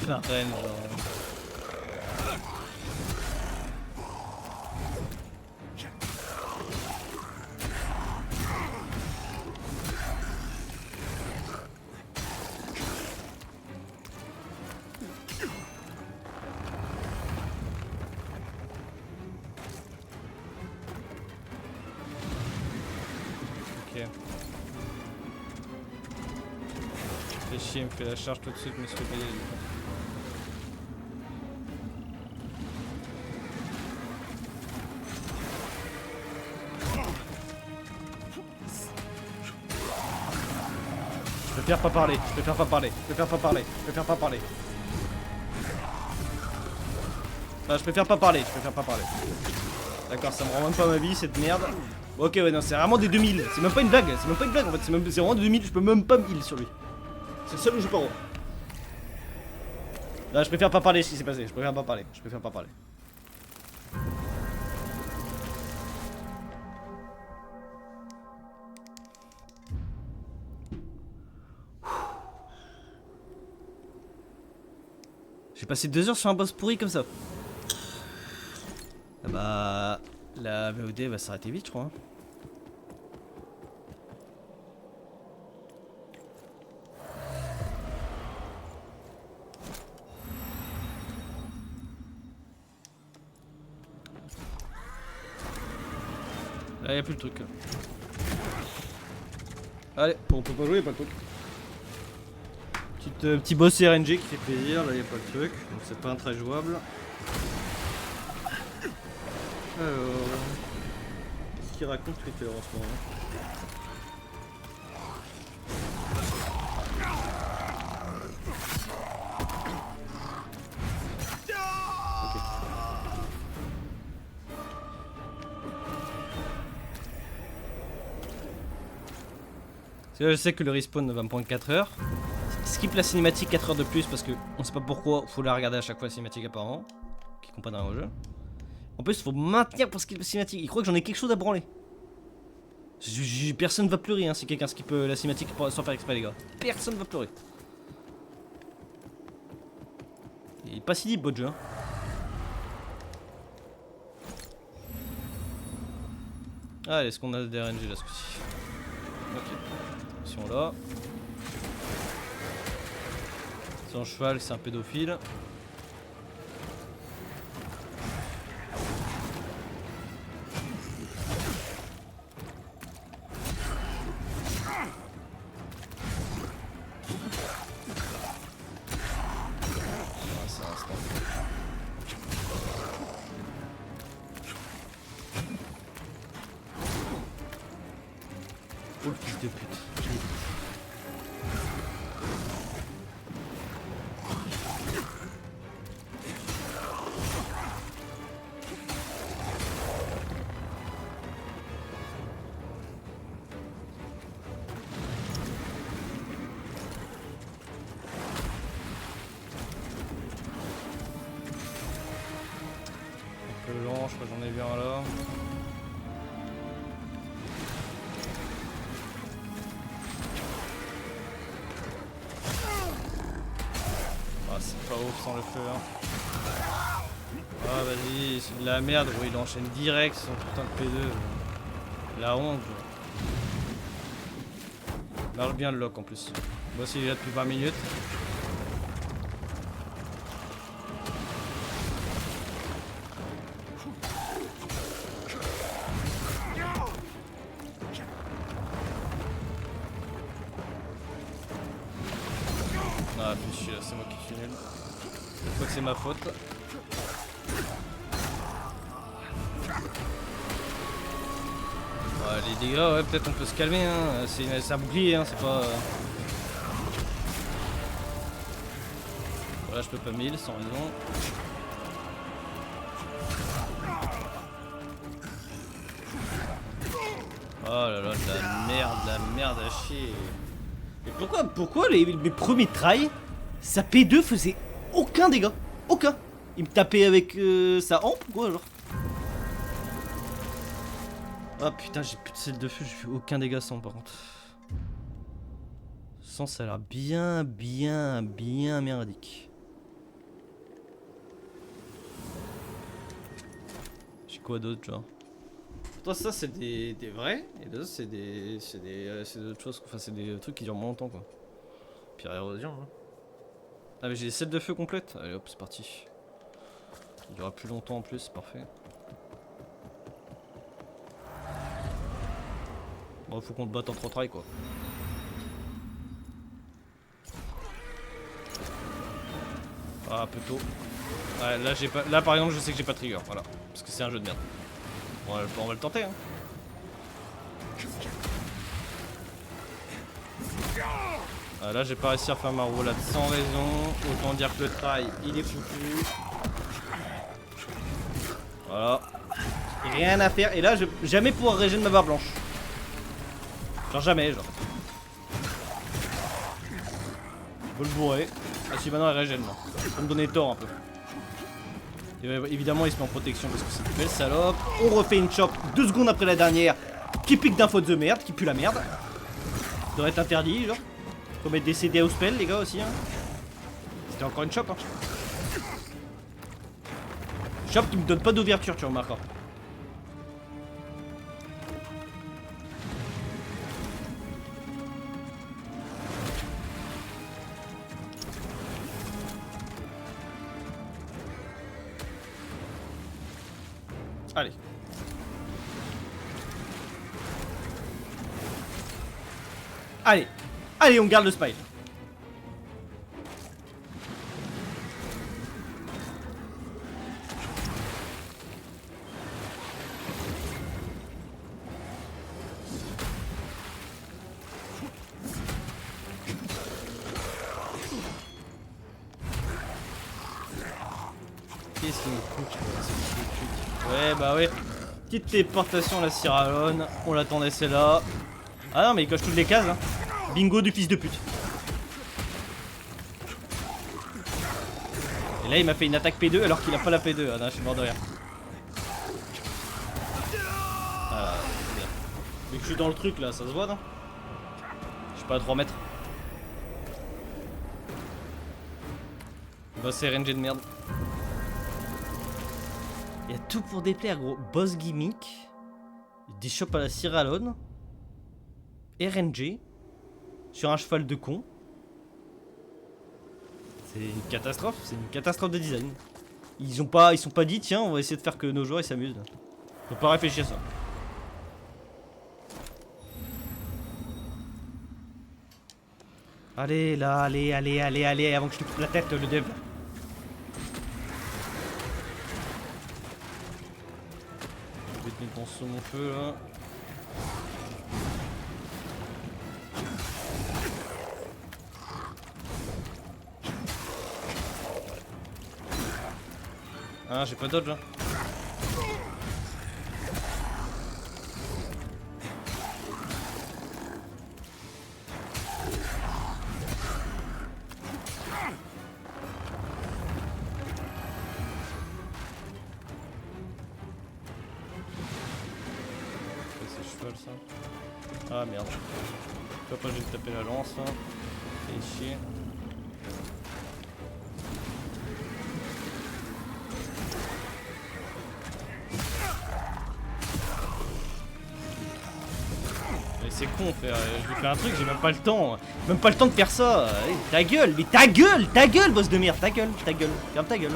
La reine, genre. Ok. Fais chier, il me fait la charge tout de suite, mais je fais payer. Je préfère pas parler, je préfère pas parler, je préfère pas parler, je préfère pas parler. Ah, je préfère pas parler, je préfère pas parler. D'accord, ça me rend même pas ma vie cette merde. Bon, ok, ouais, non, c'est vraiment des 2000. C'est même pas une blague, c'est même pas une blague en fait. C'est vraiment des 2000, je peux même pas me heal sur lui. C'est le seul où je peux pas. Là, je préfère pas parler ce qui s'est passé, je préfère pas parler, je préfère pas parler. J'ai passé 2 heures sur un boss pourri comme ça. Ah bah... La VOD va s'arrêter vite, je crois. Là, y'a plus le truc. Allez, on peut pas jouer, y'a pas le truc. Petit boss RNG qui fait plaisir, là y'a pas le truc, donc c'est pas un très jouable. Alors... Qu'est-ce qu'il raconte Twitter en ce moment? Ok. Parce que là, je sais que le respawn va me prendre 4 heures. Skip la cinématique 4 heures de plus parce que on sait pas pourquoi, faut la regarder à chaque fois la cinématique apparemment. Qui comprennent rien au jeu. En plus, faut maintenir pour skip la cinématique. Il croit que j'en ai quelque chose à branler. Personne va pleurer hein, si quelqu'un skip la cinématique sans faire exprès, les gars. Personne va pleurer. Il est pas si libre, votre jeu. Hein. Allez, est-ce qu'on a des RNG là ce coup-ci? Ok. Attention là. Son cheval, c'est un pédophile. Oh le fils de pute. Un peu lent, je crois que j'en ai vu un là. Ah c'est pas ouf sans le feu hein. Ah vas-y, c'est de la merde gros, il enchaîne direct son putain de P2. La honte gros. Marche bien le lock en plus. Moi aussi il est là depuis 20 minutes. Ah puis chier là, c'est moi qui suis nul. Je crois que c'est ma faute. Ouais, les dégâts, ouais, peut-être on peut se calmer, hein. C'est un bouclier, hein, c'est pas. Voilà, je peux pas 1000 sans raison. Oh là là, de la merde à chier. Mais pourquoi mes premiers tries, sa P2 faisait aucun dégât? Aucun. Il me tapait avec sa hampe ou quoi genre? Ah putain, j'ai plus de sel de feu, j'ai fait aucun dégât sans par contre. Sans, ça a l'air bien merdique. J'ai quoi d'autre genre? Toi ça c'est des vrais, et d'autres c'est d'autres choses, enfin c'est des trucs qui durent moins longtemps quoi. Pire érosion hein. Ah mais j'ai des sels de feu complètes. Allez hop c'est parti. Il durera plus longtemps en plus, c'est parfait. Bon faut qu'on te batte en 3 try quoi. Ah un peu tôt. Ouais, là j'ai pas. Là par exemple je sais que j'ai pas de trigger, voilà. Parce que c'est un jeu de merde. Bon, on va le tenter hein. Ah, là j'ai pas réussi à faire ma roulade sans raison. Autant dire que le try il est foutu. Voilà. Et rien à faire. Et là je vais jamais pouvoir régénérer ma barre blanche. Genre jamais genre. Faut le bourrer. Ah si maintenant elle régène là. Faut me donner tort un peu. Et évidemment il se met en protection parce que c'est une belle salope. On refait une chop 2 secondes après la dernière. Qui pique d'infos de merde, qui pue la merde. Ça devrait être interdit genre. Faut mettre des CD au spell les gars aussi hein. C'était encore une chop hein. Chop qui me donne pas d'ouverture tu remarques. Allez. Allez. Allez, on garde le spy. Qu'est-ce qu'il me coûte? Ouais, bah ouais. Petite téléportation à la Sierra Leone. On l'attendait celle-là. Ah non, mais il coche toutes les cases. Hein. Bingo du fils de pute. Et là, il m'a fait une attaque P2 alors qu'il a pas la P2. Ah non, je suis mort de rire. Voilà, c'est bien. Mais que je suis dans le truc là, ça se voit, non? Je suis pas à 3 mètres. Boss RNG de merde. Il y a tout pour déplaire, gros. Boss gimmick. Des chopes à la Sierra Leone. RNG. Sur un cheval de con. C'est une catastrophe de design. Ils sont pas dit tiens on va essayer de faire que nos joueurs ils s'amusent. Faut pas réfléchir à ça. Allez là, allez, avant que je te coupe la tête le dev. Je vais te mettre ton saut mon feu là. Ah j'ai pas dodge hein. C'est cheval ça. Ah merde. Pourquoi pas je vais te taper la lance là. Fais chier. C'est con frère, je vais faire un truc, j'ai même pas le temps. Même pas le temps de faire ça. Ta gueule, mais ta gueule, boss de merde, ta gueule, ferme ta gueule.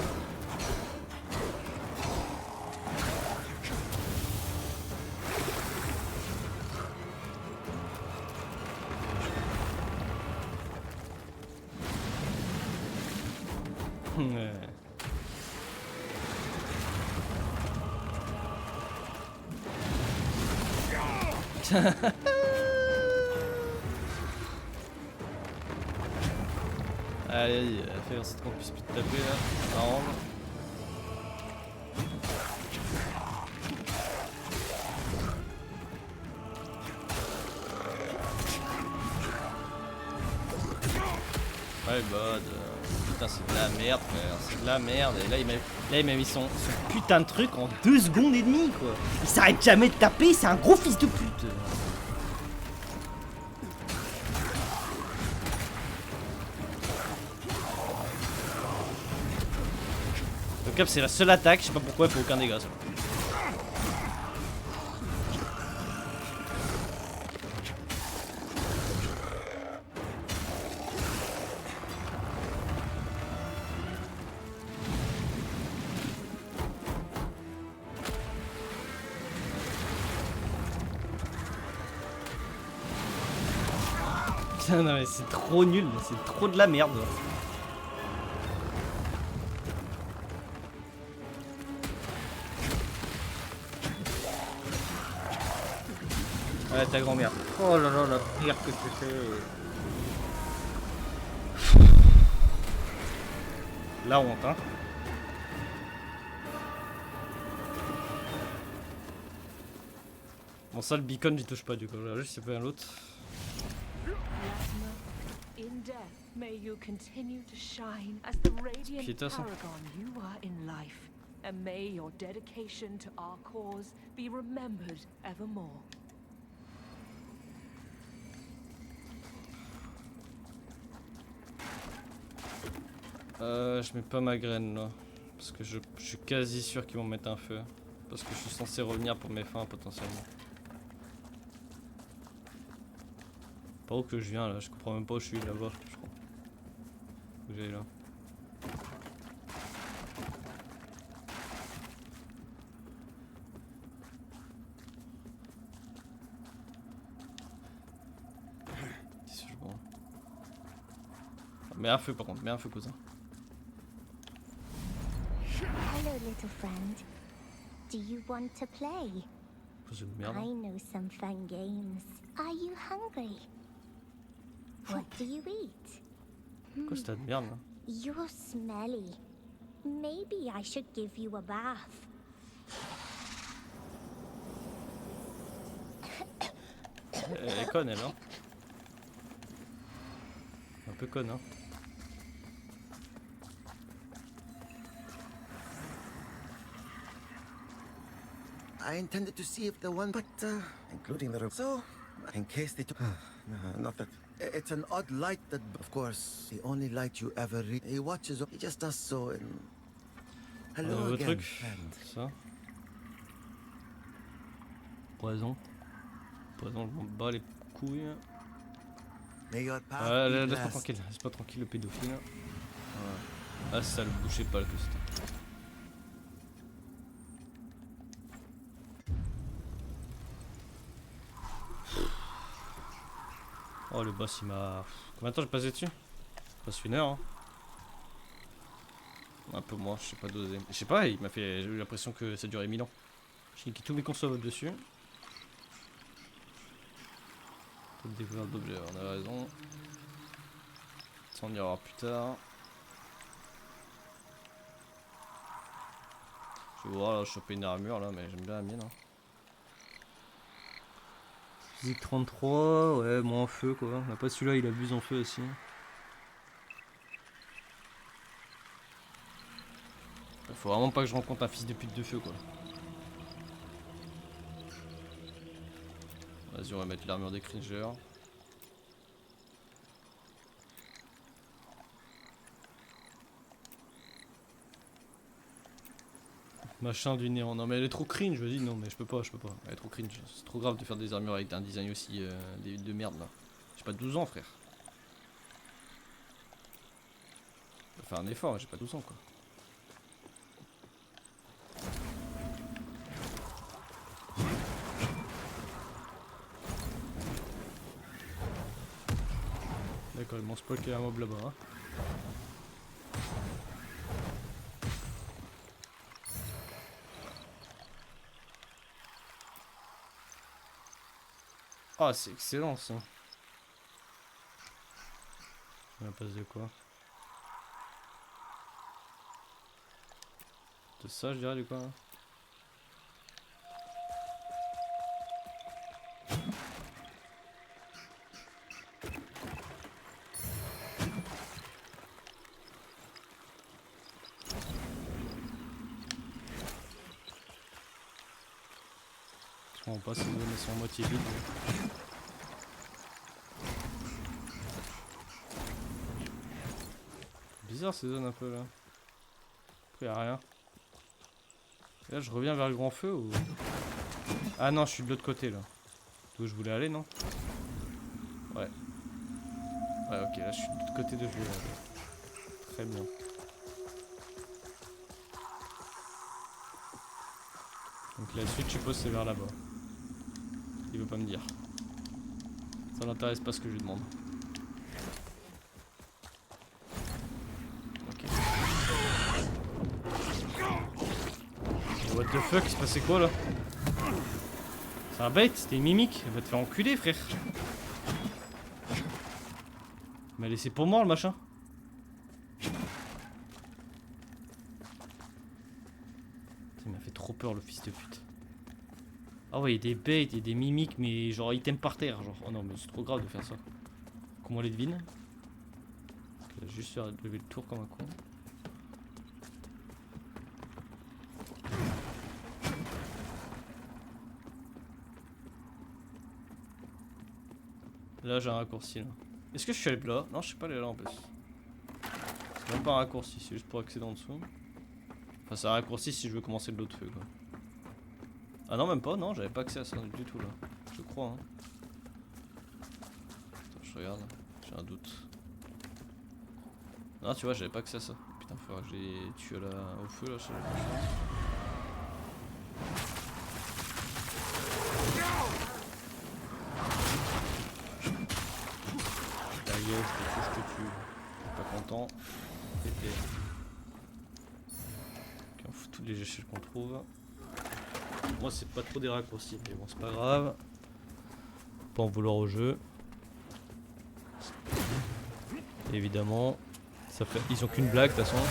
Allez, fais en sorte qu'on puisse plus te taper là. Non. Ouais, God. Putain, c'est de la merde, frère. C'est de la merde. Et là, il m'a mis son putain de truc en 2 secondes et demie, quoi. Il s'arrête jamais de taper, c'est un gros fils de pute. Le cap, c'est la seule attaque, je sais pas pourquoi, il faut aucun dégât. Ça. Non mais c'est trop nul, c'est trop de la merde. Ouais ta grand-mère. Oh là là, la pire que tu fais. La honte hein. Bon ça le beacon j'y touche pas du coup, là juste c'est pas un l'autre. In death, may you continue to shine as the radiant paragon you are in life, and may your dedication to our cause be remembered evermore. Je mets pas ma graine là, parce que je suis quasi sûr qu'ils vont mettre un feu, parce que je suis censé revenir pour mes fins potentiellement. Pas où que je viens là, je comprends même pas où je suis là-bas, je crois. Où j'allais là. Bon. Mets un feu par contre, mets un feu cousin. Hello little friend. Do you want to play? Cousin de merde. I know some fun games. Are you hungry? What do you eat? Quoi c'est de merde là? You're smelly. Maybe I should give you a bath. Elle est conne elle hein. Un peu conne hein. I intended to see if the one, but including the so, in case they took, not that. It's an odd light that, of course, the only light you ever read. He watches. He just does so. And hello again, truc, friend. ça. Poison. Poison, je m'en bats les couilles. May your path Ah, be laisse-moi blessed. tranquille, laisse-moi tranquille le pédophile. Voilà. Ah, c'est ça le boucher pas le que c'était. Oh le boss il m'a... Combien de temps j'ai passé dessus? Presque une heure hein. Un peu moins, je sais pas doser. Je sais pas, il m'a fait... J'ai eu l'impression que ça durait 1000 ans. J'ai niqué tous mes consoles dessus. Peut-être découvrir d'objets, on a raison. Ça on y aura plus tard. Je vais voir là, choper une armure là, mais j'aime bien la mienne. Hein. Physique 33, ouais, moins en feu quoi. On a pas celui-là, il abuse en feu aussi. Faut vraiment pas que je rencontre un fils de pute de feu quoi. Vas-y, on va mettre l'armure des cringers. Machin du néant. Non mais elle est trop cringe, je dis non mais je peux pas. Elle est trop cringe. C'est trop grave de faire des armures avec un design aussi de merde là. J'ai pas 12 ans frère. Je vais faire un effort, j'ai pas 12 ans quoi. D'accord, il m'en spoil qu'il y a un mob là-bas. Hein. Ah, c'est excellent ça. On passe de quoi? De ça, je dirais, du quoi hein. On passe, les zones sont à moitié vides. Bizarre ces zones un peu là. Après y'a rien. Et là je reviens vers le grand feu ou... Ah non, je suis de l'autre côté là. D'où je voulais aller, non? Ouais. Ouais, ok, là je suis de l'autre côté de jeu là. Très bien. Donc la suite, je suppose, c'est vers là-bas. Il veut pas me dire. Ça n'intéresse pas ce que je lui demande. Ok. What the fuck, il se passait quoi là? C'est un bait, c'était une mimique. Elle va te faire enculer, frère. Il m'a laissé pour mort le machin. Il m'a fait trop peur le fils de pute. Ah ouais, il y a des baits, il y a des mimiques, mais genre items par terre, genre. Oh non, mais c'est trop grave de faire ça. Comment on les devine? Il va juste faire lever le tour comme un con. Là, j'ai un raccourci là. Est-ce que je suis allé là? Non, je suis pas allé là en plus. C'est même pas un raccourci, c'est juste pour accéder en dessous. Enfin, c'est un raccourci si je veux commencer de l'autre feu quoi. Ah non, même pas, non, j'avais pas accès à ça du tout là. Je crois, hein. Attends, je regarde, j'ai un doute. Non, tu vois, j'avais pas accès à ça. Putain, faudra que j'ai tué au feu là, je sais pas. Ta gueule, c'était tout ce que tu. Pas content. Pété. Ok, on fout toutes les échelles qu'on trouve. Moi c'est pas trop des raccourcis, mais bon c'est pas grave. Pas en vouloir au jeu. Évidemment. Ça fait... Ils ont qu'une blague de toute façon.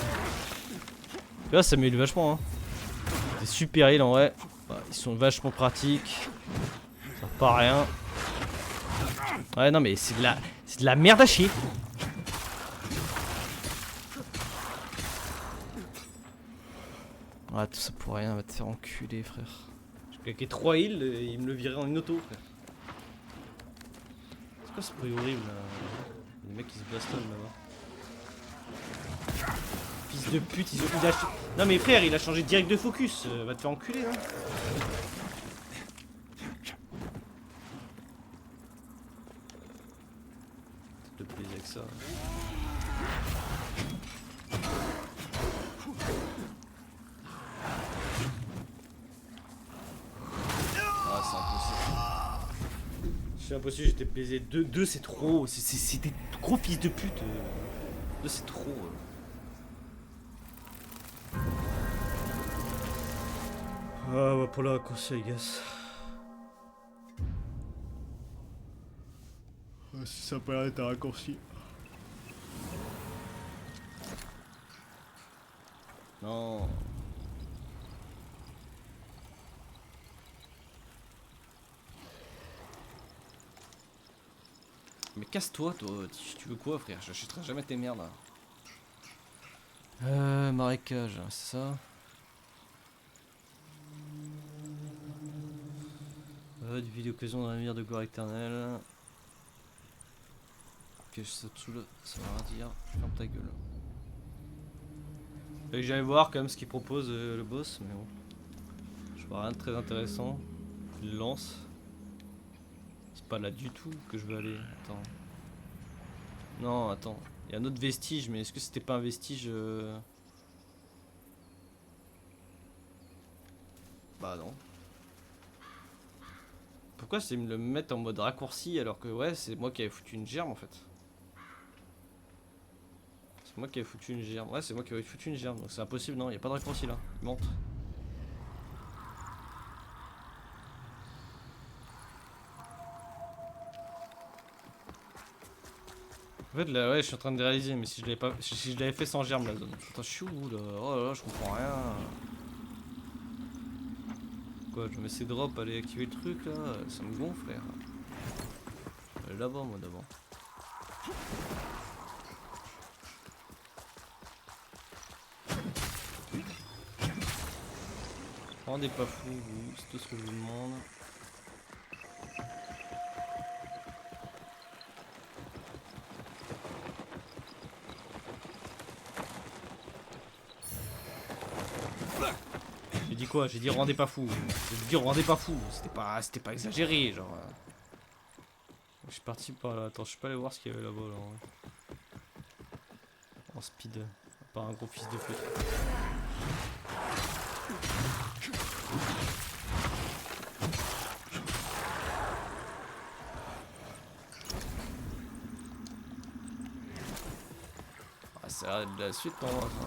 Là ça m'aide vachement hein. C'est super heal en vrai. Bah, ils sont vachement pratiques. Ça sert pas à rien. Ouais non mais c'est de la merde à chier. Ah tout ça pour rien, va te faire enculer frère. J'ai claqué 3 heals et il me le virait en une auto frère. C'est quoi ce bruit horrible là? Les mecs qui se bastonnent là-bas. Fils de pute, il a... Non mais frère, il a changé direct de focus, va te faire enculer hein. te plaiser avec ça. Ah, c'est impossible. C'est impossible, j'étais baisé. 2 c'est trop. C'est des gros fils de pute. 2 c'est trop. Ah, bah pour la raccourci, I guess. Si ça peut être un raccourci. Non. Mais casse-toi, toi. Tu veux quoi, frère? J'achèterai jamais tes merdes. Marécage, c'est ça? Du vidéo occasion d'un navire de gloire éternelle. Ok, je saute sous le. Ça va rien dire. Ferme ta gueule. Et j'allais voir quand même ce qu'il propose le boss, mais bon. Je vois rien de très intéressant. Il lance. C'est pas là du tout que je veux aller. Attends. Non, attends. Il y a un autre vestige, mais est-ce que c'était pas un vestige Bah non. Pourquoi c'est me le mettre en mode raccourci alors que ouais c'est moi qui avais foutu une germe en fait. C'est moi qui avais foutu une germe. Ouais c'est moi qui avais foutu une germe donc c'est impossible non, il n'y a pas de raccourci là. Il monte. En fait là ouais je suis en train de réaliser mais si je l'avais pas. Si je l'avais fait sans germe la zone. Attends je suis où là? Oh là là je comprends rien. Quoi, je mets ces drops à aller activer le truc là, ça me gonfle frère. Là-bas moi d'abord. Rendez pas fou vous, c'est tout ce que je vous demande. J'ai dit quoi? J'ai dit rendez pas fou. J'ai dit rendez pas fou. C'était pas exagéré genre. Je suis parti par là. Attends, je suis pas allé voir ce qu'il y avait là-bas là. En speed. Pas un gros fils de pute. Ah, c'est de la suite pour moi ça.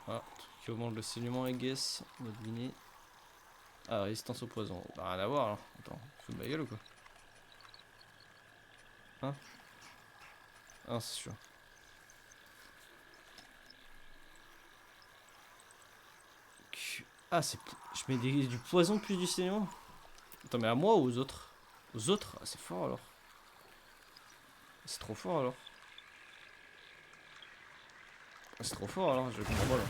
Ah, truc qui augmente le saignement, I guess. On va deviner. Ah, résistance au poison. Bah, rien à voir là. Attends, fous de ma gueule ou quoi? Hein? Ah, c'est sûr. Ah, c'est. Je mets du poison plus du saignement? Attends, mais à moi ou aux autres? Aux autres? Ah, c'est fort alors. C'est trop fort alors. Ah, c'est trop fort alors, je comprends pas là.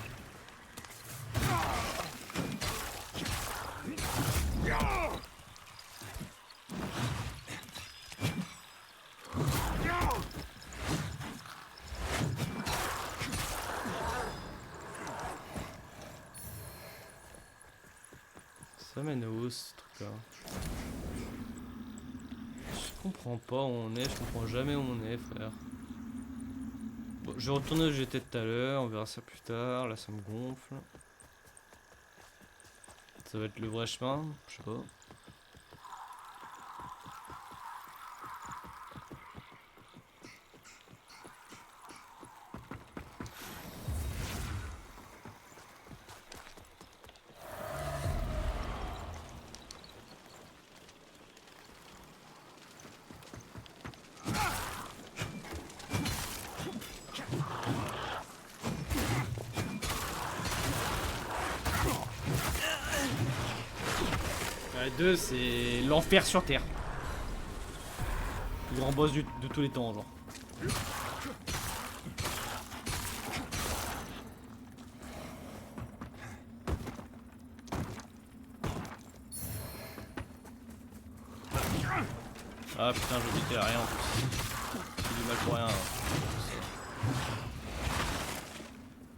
Ça mène où ce truc là? Je comprends pas où on est, je comprends jamais où on est frère. Bon, je vais retourner où j'étais tout à l'heure, on verra ça plus tard, là ça me gonfle. Ça va être le vrai chemin, je sais pas. Le 2 c'est l'enfer sur terre. Le grand boss de tous les temps genre. Ah putain je dis qu'il y a rien en plus. C'est du mal pour rien.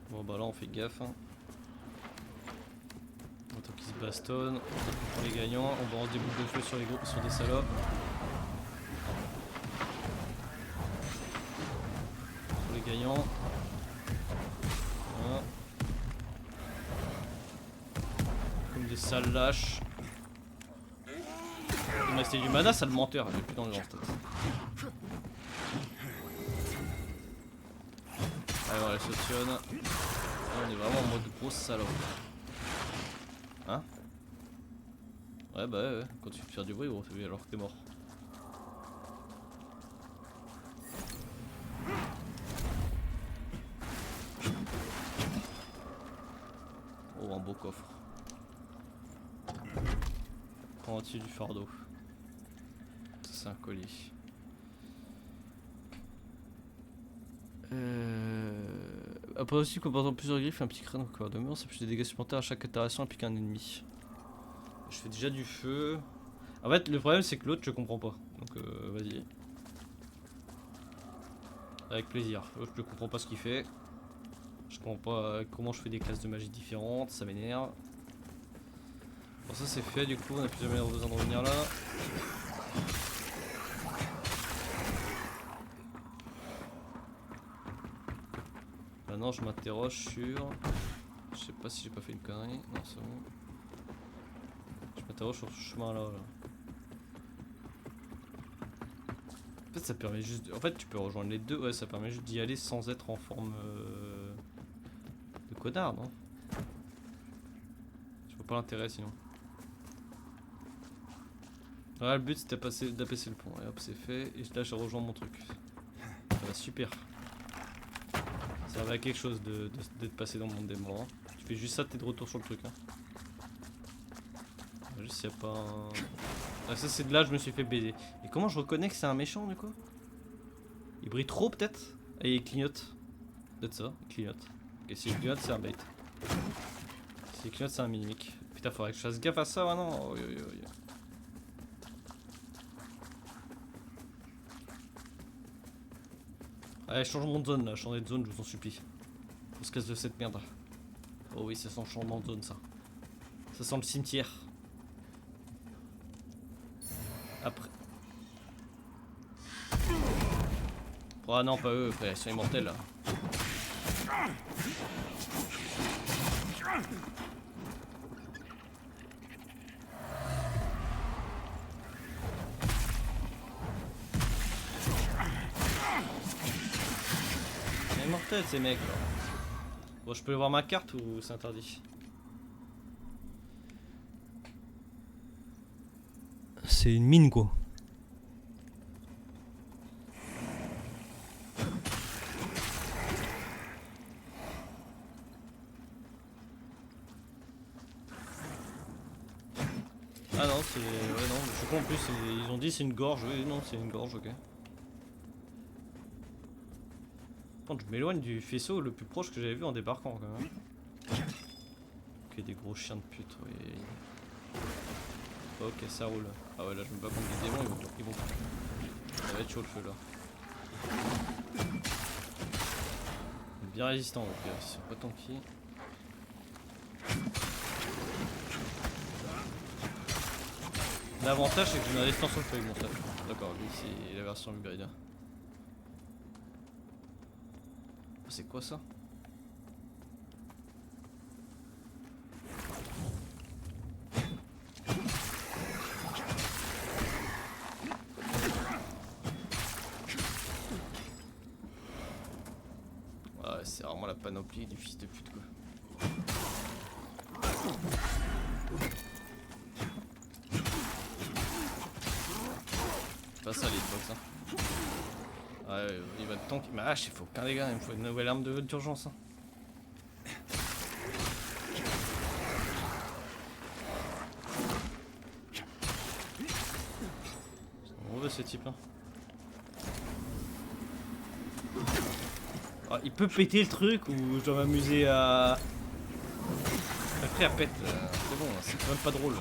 Bon bah là on fait gaffe hein. Attends qu'il se se bastonne, on prend les gagnants, on balance des boules de feu sur les groupes, sur des salopes. Sur les gagnants. Voilà. Comme des sales lâches. Il m'a resté du mana, sale menteur, j'ai plus dans le genre peut-être. Allez, on les sautionne. Là, on est vraiment en mode grosse salope. Hein? Ouais bah ouais, quand tu fais faire du bruit gros, alors que t'es mort. Oh un beau coffre. Prends dessus du fardeau. Ça c'est un colis. Après aussi comportant plusieurs griffes et un petit crâne au corps de mur, ça fait des dégâts supplémentaires à chaque itération appliquée à un ennemi. Je fais déjà du feu. En fait le problème c'est que l'autre je comprends pas. Donc vas-y. Avec plaisir. L'autre je comprends pas ce qu'il fait. Je comprends pas comment je fais des classes de magie différentes, ça m'énerve. Bon ça c'est fait du coup, on a plus jamais besoin de revenir là. Maintenant je m'interroge sur... Je sais pas si j'ai pas fait une connerie. Non c'est bon. Je m'interroge sur ce chemin là. En fait ça permet juste... En fait tu peux rejoindre les deux. Ouais ça permet juste d'y aller sans être en forme... de connard non? Je vois pas l'intérêt sinon. Ah le but c'était d'apaiser le pont. Et hop c'est fait. Et là je rejoins mon truc. Ça va super. Ça va à quelque chose d'être passé dans le monde des morts. Hein. Tu fais juste ça, t'es de retour sur le truc. Hein. Juste s'il y a pas un... Ah, ça c'est de là je me suis fait baiser. Et comment je reconnais que c'est un méchant du coup? Il brille trop peut-être? Et il clignote. Peut-être ça, il clignote. Ok si il clignote c'est un bait. Si il clignote c'est un mimique. Putain faudrait que je fasse gaffe à ça maintenant. Oh, Allez, changement de zone là, changer de zone, je vous en supplie. On se casse de cette merde. Oh oui, ça sent le changement de zone ça. Ça sent le cimetière. Après. Oh non, pas eux, frère, ils sont immortels là. Immortels ces mecs là. Bon je peux voir ma carte ou c'est interdit? C'est une mine quoi. Ah non c'est... Ouais non, je suis con en plus, ils ont dit c'est une gorge, oui non c'est une gorge ok. Je m'éloigne du faisceau le plus proche que j'avais vu en débarquant quand même. Ok des gros chiens de pute oui. Ok ça roule. Ah ouais là je me bats contre des démons, ils vont... Ça va être chaud le feu là. Bien résistant donc ils sont pas tanky. L'avantage c'est que j'ai une résistance au feu avec mon stuff. D'accord lui c'est la version hybride. C'est quoi ça? Ouais c'est vraiment la panoplie du fils de pute quoi. Pas ça les hitbox hein. Ouais, il va te tanker. Mais ah, il faut aucun dégât, il me faut une nouvelle arme d'urgence. Hein. C'est mauvais ce type là. Ah, il peut péter le truc ou je dois m'amuser à. Après, elle pète. C'est bon, c'est quand même pas drôle.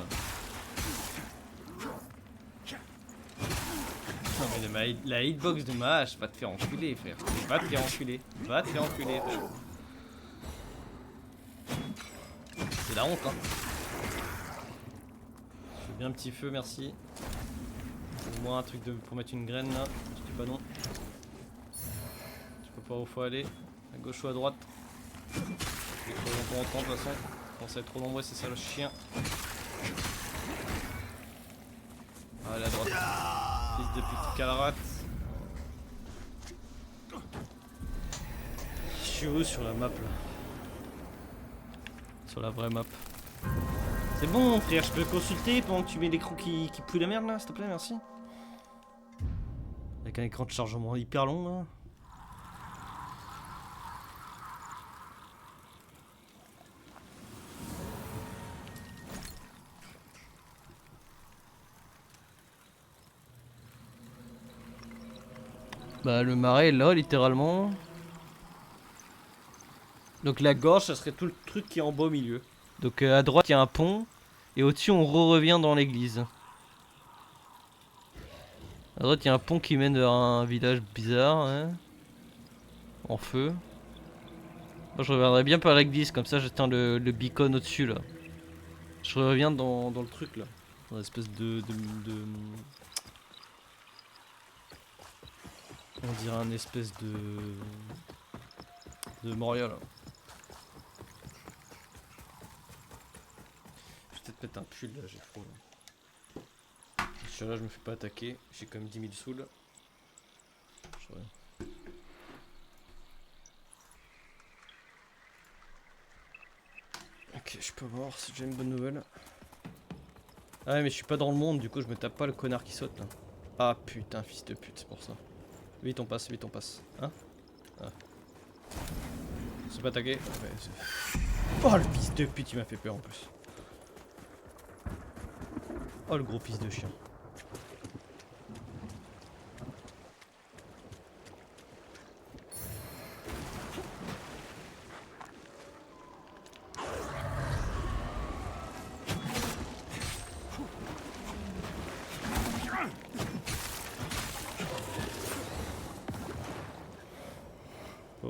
Non mais la hitbox de ma hache va te faire enculer frère. Va te faire enculer. Va te faire enculer frère. C'est la honte hein. Bien un petit feu, merci. Au moins un truc pour mettre une graine là. Je dis pas non. Je peux pas où faut aller. À gauche ou à droite. Je vais trop longtemps en temps de toute façon. Quand ça va être trop nombreux, c'est ça le chien. Allez à droite. Fils de pute Calrat. Je suis où sur la map là? Sur la vraie map. C'est bon frère, je peux consulter pendant que tu mets l'écran qui pouille la merde là, s'il te plaît, merci. Avec un écran de chargement hyper long là. Bah le marais est là littéralement. Donc la gorge ça serait tout le truc qui est en bas au milieu. Donc à droite il y a un pont et au-dessus on revient dans l'église. À droite il y a un pont qui mène vers un village bizarre hein, en feu. Moi je reviendrai bien par l'église comme ça j'atteins le beacon au-dessus là. Je reviens dans le truc là. Dans l'espèce de... On dirait un espèce de Moria là. Je vais peut-être mettre un pull là, j'ai froid. Là je me fais pas attaquer, j'ai quand même 10 000 souls. Ok, je peux voir, c'est déjà une bonne nouvelle. Ah ouais, mais je suis pas dans le monde, du coup je me tape pas le connard qui saute là. Ah putain, fils de pute, c'est pour ça. Vite on passe, hein. Ah. C'est pas attaqué. Ouais, oh le fils de pute, il m'a fait peur en plus. Oh le gros fils de chien.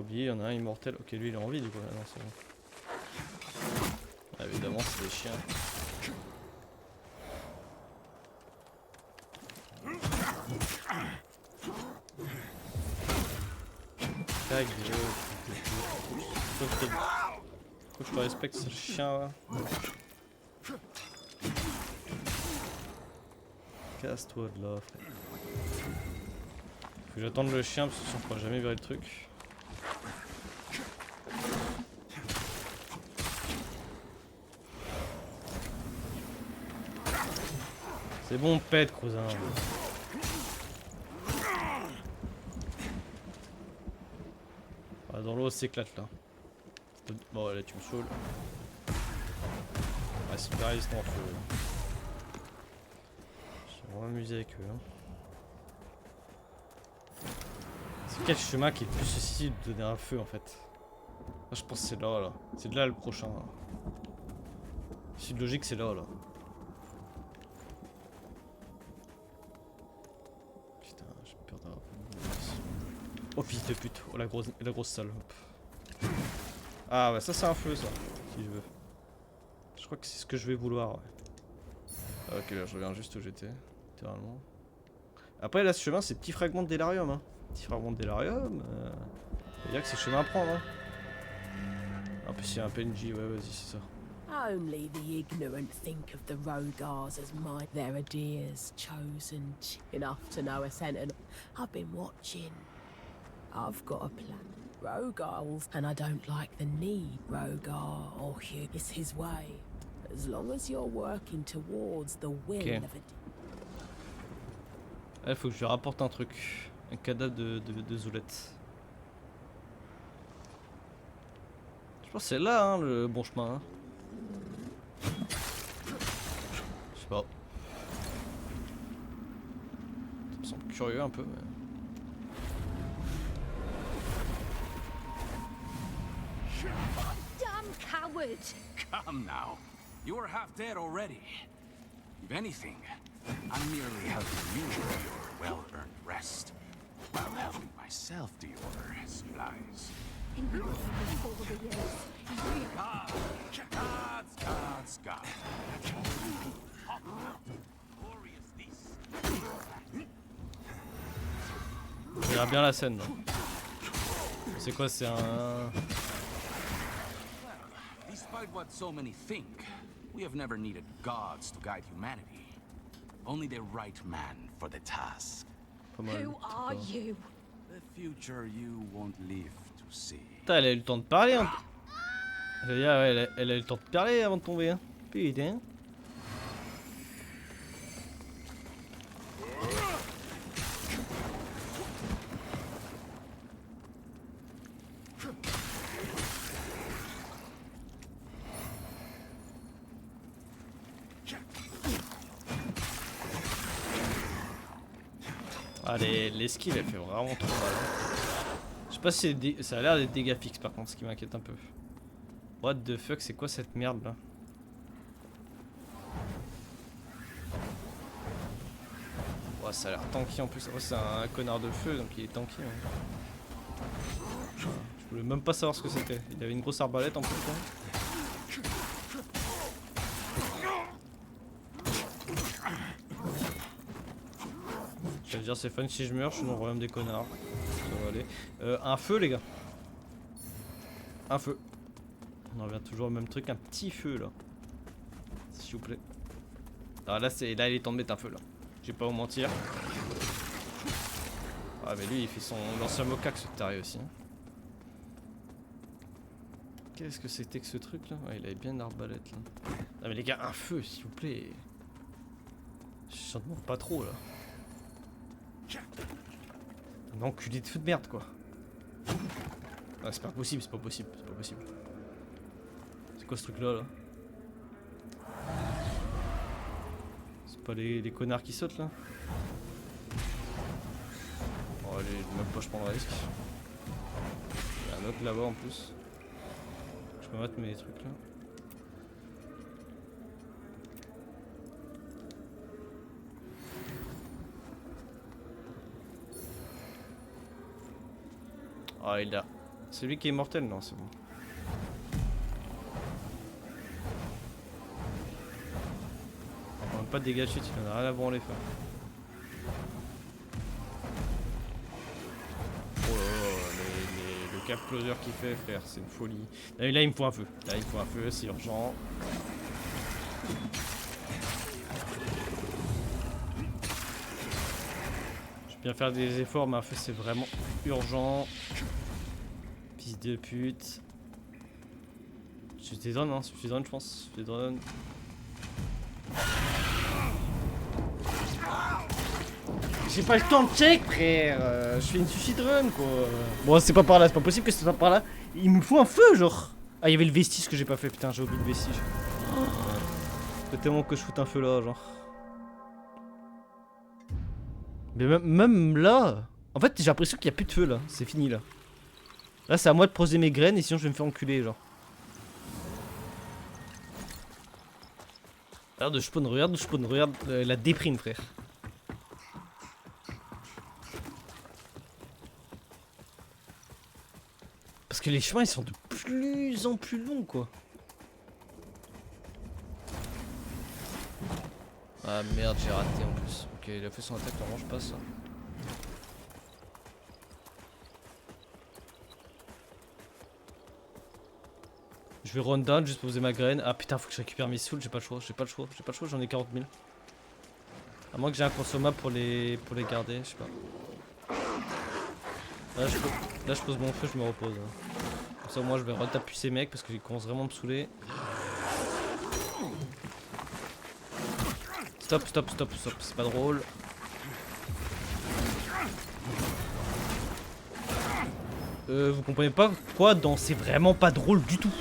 Il y en a un immortel. Ok, lui il est en vie du coup. Non, c'est bon. Ah, évidemment, c'est des chiens. Tag, faut que je te respecte ce chien là. Casse-toi de là, frère. Faut que j'attende le chien parce que sinon on pourra jamais virer le truc. C'est bon, pète, cousin. Ah, dans l'eau, s'éclate là. Bon, là, tu me saoules. Ah, c'est hyper résistant en feu. Je vais m'amuser avec eux. Hein. C'est quel chemin qui est le plus susceptible de donner un feu en fait? Là, je pense que c'est là, là. C'est là le prochain. Là. Si logique, c'est là, là. Oh fils de pute, oh la grosse salle. Hop. Ah ouais, ça c'est un feu ça, si je veux. Je crois que c'est ce que je vais vouloir. Ouais. Ok, là je reviens juste où j'étais, littéralement. Après là ce chemin c'est petit fragment de Délarium. Hein. Petit fragment de Délarium. Ça veut dire que c'est chemin à prendre. Hein. En plus il y a un PNJ, ouais vas-y c'est ça. Only the ignorant think of the Rogars as their ideas chosen enough to know a sentinel. I've been watching. I've got a plan. Rogar's, and I don't like the need. Rogar or Hugh, it's his way. As long as you're working towards the will of it. Il faut que je lui rapporte un truc. Un cadavre de Zoulette. Je pense que c'est là hein, le bon chemin. Hein. Je sais pas. Ça me semble curieux un peu. Mais... Damn coward! Come now. You are half dead already. If anything, I'm merely helping you with your well-earned rest, while helping myself do your supplies. Gods. On verra bien la scène. C'est quoi, c'est un... Despite what so many think, we have never needed gods to guide humanity. Only the right man for the task. Pas mal. Who are you? The future you won't live to see. Putain, elle a eu le temps de parler. Hein. Je veux dire, ouais, elle a eu le temps de parler avant de tomber. Hein. Putain. Ah, l'esquive elle fait vraiment trop mal. Je sais pas si ça a l'air d'être dégâts fixes par contre, ce qui m'inquiète un peu. What the fuck, c'est quoi cette merde là? Oh, ça a l'air tanky en plus. Oh, c'est un connard de feu donc il est tanky. Hein. Je voulais même pas savoir ce que c'était. Il avait une grosse arbalète en plus. Hein. Je veux dire, c'est fun si je meurs, je suis dans le royaume des connards. Ça va aller. Un feu, les gars. Un feu. On en revient toujours au même truc, un petit feu là. S'il vous plaît. Ah, là, il est temps de mettre un feu là. Je vais pas vous mentir. Ah, mais lui, il fait son l'ancien mocac, ce taré aussi. Hein. Qu'est-ce que c'était que ce truc là? Ouais, il avait bien une arbalète là. Ah, mais les gars, un feu, s'il vous plaît. Je ne pas trop là. Un enculé de feu de merde quoi. Ah, c'est pas possible, c'est pas possible, c'est pas possible. C'est quoi ce truc là? C'est pas les connards qui sautent là? Oh allez, même pas je prends le risque. Il y a un autre là-bas en plus. Je peux mettre mes trucs là. Ah, il est là. C'est lui qui est mortel, non, c'est bon. On n'a pas de dégâts de chute, il en a rien à branler faire. Oh là là, le cap closer qu'il fait, frère, c'est une folie. Là, il me faut un feu. Là, il me faut un feu, c'est urgent. Je vais bien faire des efforts, mais un feu, c'est vraiment urgent. Fils de pute. Je te donne, hein, je te donne, je pense. Je te donne. J'ai pas le temps de check, frère. Je fais une suicide run, quoi. Bon, c'est pas par là, c'est pas possible que ce soit par là. Il me faut un feu, genre. Ah, il y avait le vestige que j'ai pas fait, putain, j'ai oublié le vestige. Faut tellement que je foute un feu là, genre. Mais même là. En fait, j'ai l'impression qu'il y a plus de feu là. C'est fini là. Là, c'est à moi de poser mes graines et sinon je vais me faire enculer, genre. Regarde de spawn, regarde la déprime, frère. Parce que les chemins ils sont de plus en plus longs, quoi. Ah merde, j'ai raté en plus. Ok, il a fait son attaque, normalement je passe. Je vais run down juste pour poser ma graine. Ah putain, faut que je récupère mes souls, j'ai pas le choix, j'en ai 40 000. À moins que j'ai un consommable pour les garder, je sais pas. Là je pose mon feu, je me repose. Hein. Comme ça moi je vais retaper ces mecs parce qu'ils commencent vraiment à me saouler. Stop, c'est pas drôle. Vous comprenez pas pourquoi dans c'est vraiment pas drôle du tout.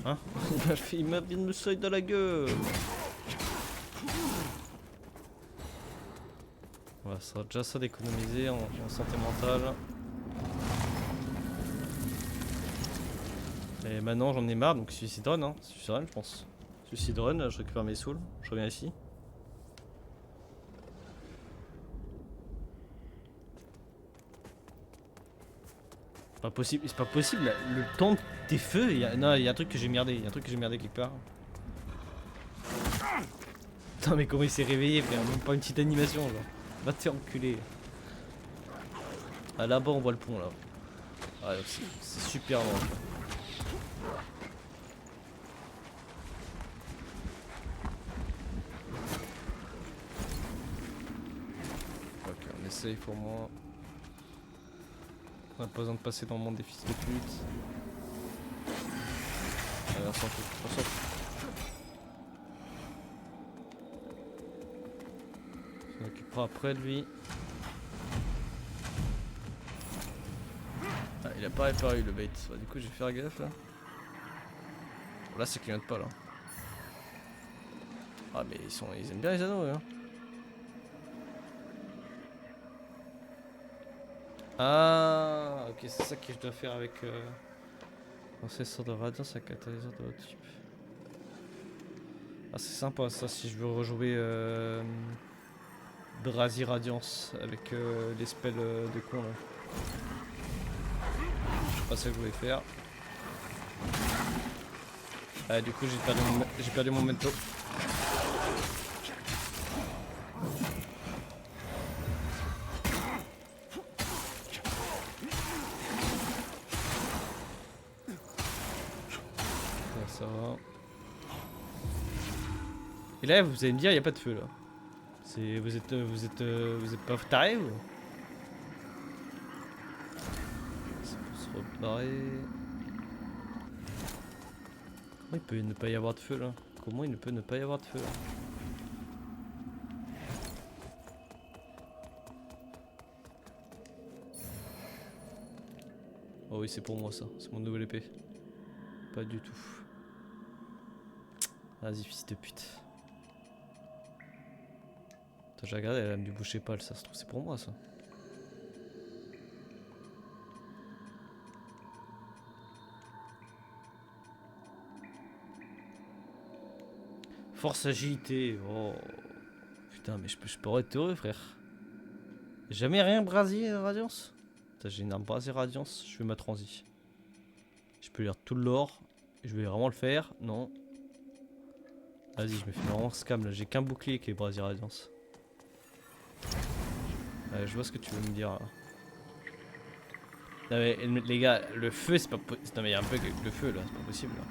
Hein? Il m'a bien de me sauter dans la gueule. Voilà, ça sera déjà ça d'économiser en santé mentale. Et maintenant j'en ai marre, donc suicide run, hein. Suicide run je pense. Je suis drone, je récupère mes souls, je reviens ici. Pas possible, c'est pas possible, le temps des feux, non, il y a un truc que j'ai merdé, il y a un truc que j'ai merdé quelque part. Putain mais comment il s'est réveillé frère, même pas une petite animation genre. Va te faire enculer. Ah là-bas on voit le pont là. Ah c'est super loin. Ok on essaye pour moi. On a pas besoin de passer dans le monde des fils de pute. Allez on s'en fout, on s'en fout. On s'occupera après de lui. Ah, il a pas réparé le bait. Bah, du coup, je vais faire gaffe là. Bon, là, c'est qu'il clignote pas là. Ah, mais ils aiment bien les anneaux, hein. Ah, ok, c'est ça que je dois faire avec. Processeur de radiance à catalyseur de haut type. Ah, c'est sympa ça si je veux rejouer. Brasier Radiance avec les spells de con là. C'est pas ça que je voulais faire. Ah, du coup j'ai perdu mon mento. Ça va. Et là vous allez me dire il n'y a pas de feu là. Vous êtes pas taré ou? C'est pour se rebarrer. Comment il peut ne pas y avoir de feu là? Comment il ne peut ne pas y avoir de feu là? Oh oui c'est pour moi ça, c'est mon nouvelle épée. Pas du tout. Vas-y fils de pute. J'ai regardé la lame du boucher pâle, ça se trouve c'est pour moi ça. Force agilité, oh putain mais je pourrais être heureux frère. Jamais rien brasier radiance. J'ai une arme brasier radiance, je fais ma transi. Je peux lire tout le lore, je vais vraiment le faire, non. Vas-y je me fais vraiment scam là, j'ai qu'un bouclier qui est brasier radiance. Je vois ce que tu veux me dire. Là. Non mais les gars, le feu c'est pas possible. Non mais il y a un bug avec le feu là, c'est pas possible là.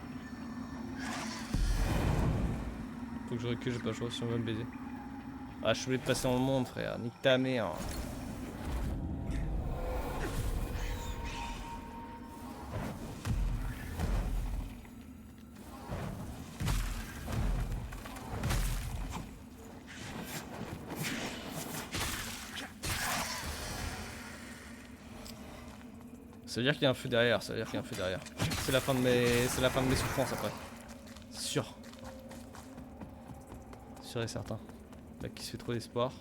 Faut que je recule, j'ai pas le choix si on veut me baiser. Ah je voulais te passer dans le monde frère, nique ta mère. Ça veut dire qu'il y a un feu derrière, ça veut dire qu'il y a un feu derrière. C'est la fin de mes souffrances après. C'est sûr. Sûr et certain. Là qui se fait trop d'espoir.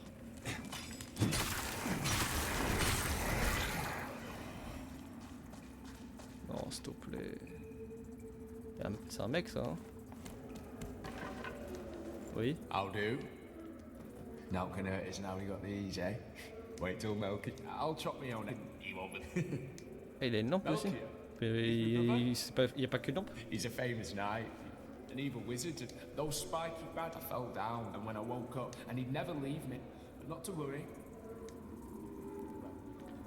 Non s'il te plaît. C'est un mec ça hein. Oui. I'll do. Not gonna hurt us now we got these, eh? Wait till Melky. I'll chop me on it. He won't be. Et il a une lampe aussi. Il n'y a pas que une lampe. He's a famous knight. An evil wizard. Those spiky bad. I fell down, and when I woke up, and he'd never leave me. But not to worry.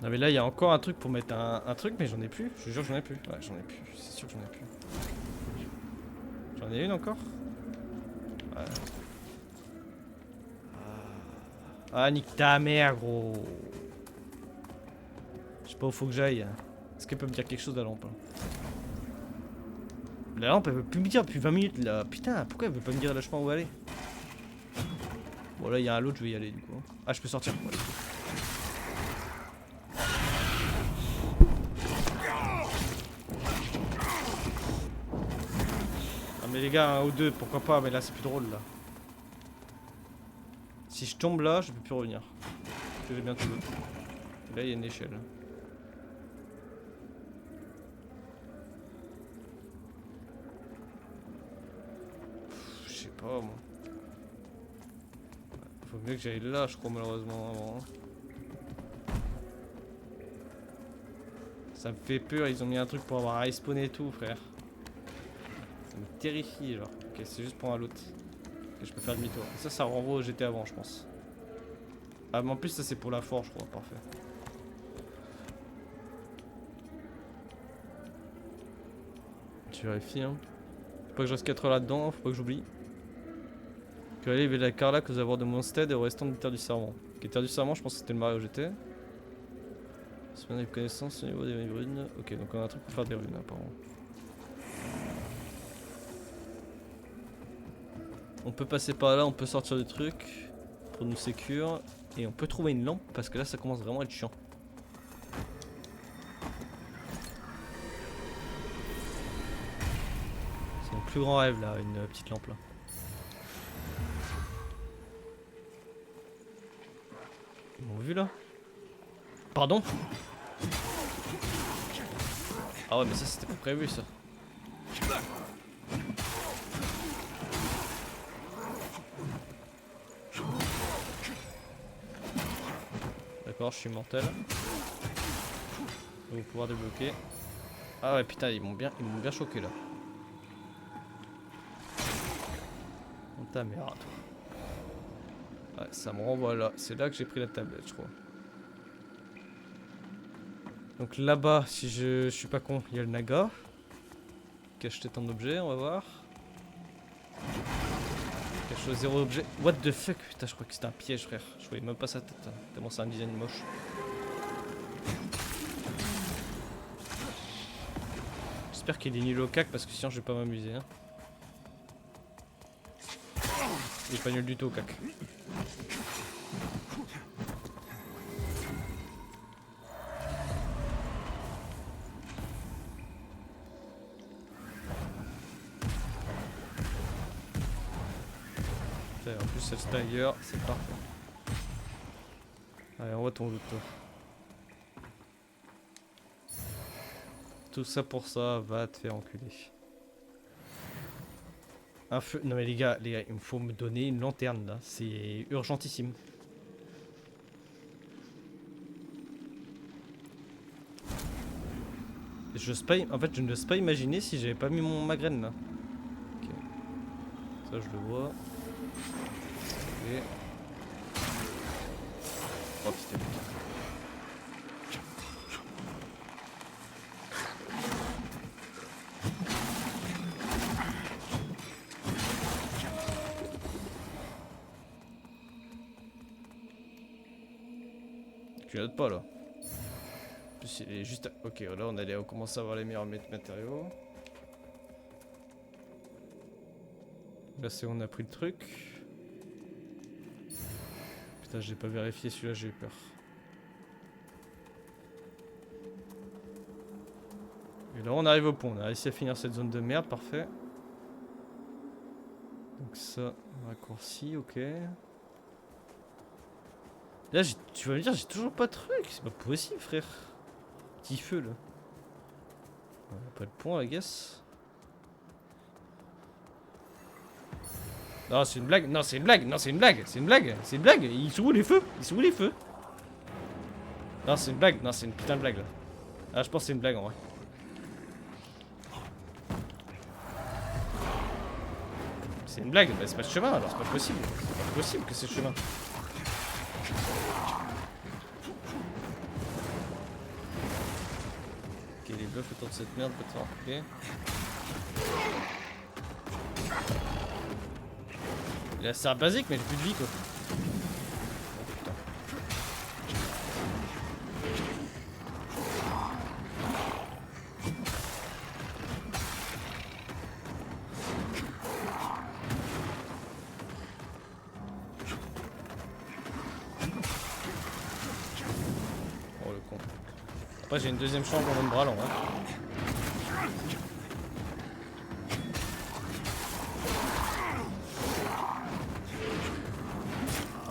Non mais là il y a encore un truc pour mettre un truc mais j'en ai plus. Je te jure que j'en ai plus. Ouais j'en ai plus. C'est sûr que j'en ai plus. J'en ai une encore. Ouais. Ah nique ta mère gros. Je sais pas où faut que j'aille. Est-ce qu'elle peut me dire quelque chose la lampe? La lampe elle veut plus me dire depuis 20 minutes là. Putain pourquoi elle veut pas me dire lâchement où aller? Bon là il y a un lot, je vais y aller du coup. Ah je peux sortir. Ouais. Ah mais les gars un ou deux pourquoi pas mais là c'est plus drôle là. Si je tombe là je peux plus revenir. Parce que j'ai bientôt l'autre. Là il y a une échelle. pas moi. Faut mieux que j'aille là, je crois, malheureusement, avant. Ça me fait peur, ils ont mis un truc pour avoir un respawn et tout, frère. Ça me terrifie, genre. Ok, c'est juste pour un loot. Ok, je peux faire demi-tour. Ça renvoie au GT avant, je pense. Ah, mais en plus, ça c'est pour la forge, je crois. Parfait. Je vérifie, hein. Faut pas que je reste 4 heures là-dedans, faut pas que j'oublie. Que aller vers la Carlac aux abords de Mondstadt et au restant de Terre du Serment. Ok, Terre du Serment, je pense que c'était le Mario GT. Semaine des connaissances au niveau des runes. Ok, donc on a un truc pour faire des runes, apparemment. On peut passer par là, on peut sortir du truc pour nous sécure. Et on peut trouver une lampe parce que là ça commence vraiment à être chiant. C'est mon plus grand rêve là, une petite lampe là. Ils m'ont vu là? Pardon? Ah ouais mais ça c'était pas prévu ça. D'accord, je suis mortel. Je vais pouvoir débloquer. Ah ouais putain ils m'ont bien choqué là. On ta merde. Ouais ça me renvoie là. C'est là que j'ai pris la tablette je crois. Donc là-bas si je suis pas con il y a le Naga. Qui a acheté tant d'objets on va voir. Quelque chose, 0 objet. What the fuck? Putain, je crois que c'était un piège, frère. Je voyais même pas sa tête. Hein. Tellement c'est un design moche. J'espère qu'il est nul au cac parce que sinon je vais pas m'amuser. Hein. Il est pas nul du tout au cac. En plus c'est le Stagger, c'est parfait. Allez on voit ton loot toi. Tout ça pour ça, va te faire enculer. Un feu. Non mais les gars, il me faut me donner une lanterne là, c'est urgentissime. En fait je n'ose pas imaginer si j'avais pas mis ma graine là. Ok. Ça je le vois. Et... oh putain. Tu notes pas là. En plus il est juste... ok là on allait commencer à avoir les meilleurs matériaux. Là c'est on a pris le truc. Putain, j'ai pas vérifié celui-là, j'ai eu peur. Et là, on arrive au pont. On a réussi à finir cette zone de merde, parfait. Donc ça, raccourci, ok. Là, tu vas me dire, j'ai toujours pas de truc. C'est pas possible, frère. Petit feu, là. Pas de pont, I guess. Non, c'est une blague. Non, c'est une blague. Non, c'est une blague. C'est une blague. C'est une blague. Ils sont où les feux? Ils sont où les feux? Non, c'est une blague. Non, c'est une putain de blague là. Ah, je pense que c'est une blague en vrai. C'est une blague. Bah, c'est pas le chemin alors. C'est pas possible. C'est pas possible que c'est le chemin. Ok, les bluffs autour de cette merde, peut-être. Ok. C'est un basique mais j'ai plus de vie quoi. Oh le con. Après j'ai une deuxième chambre dans le bras long hein.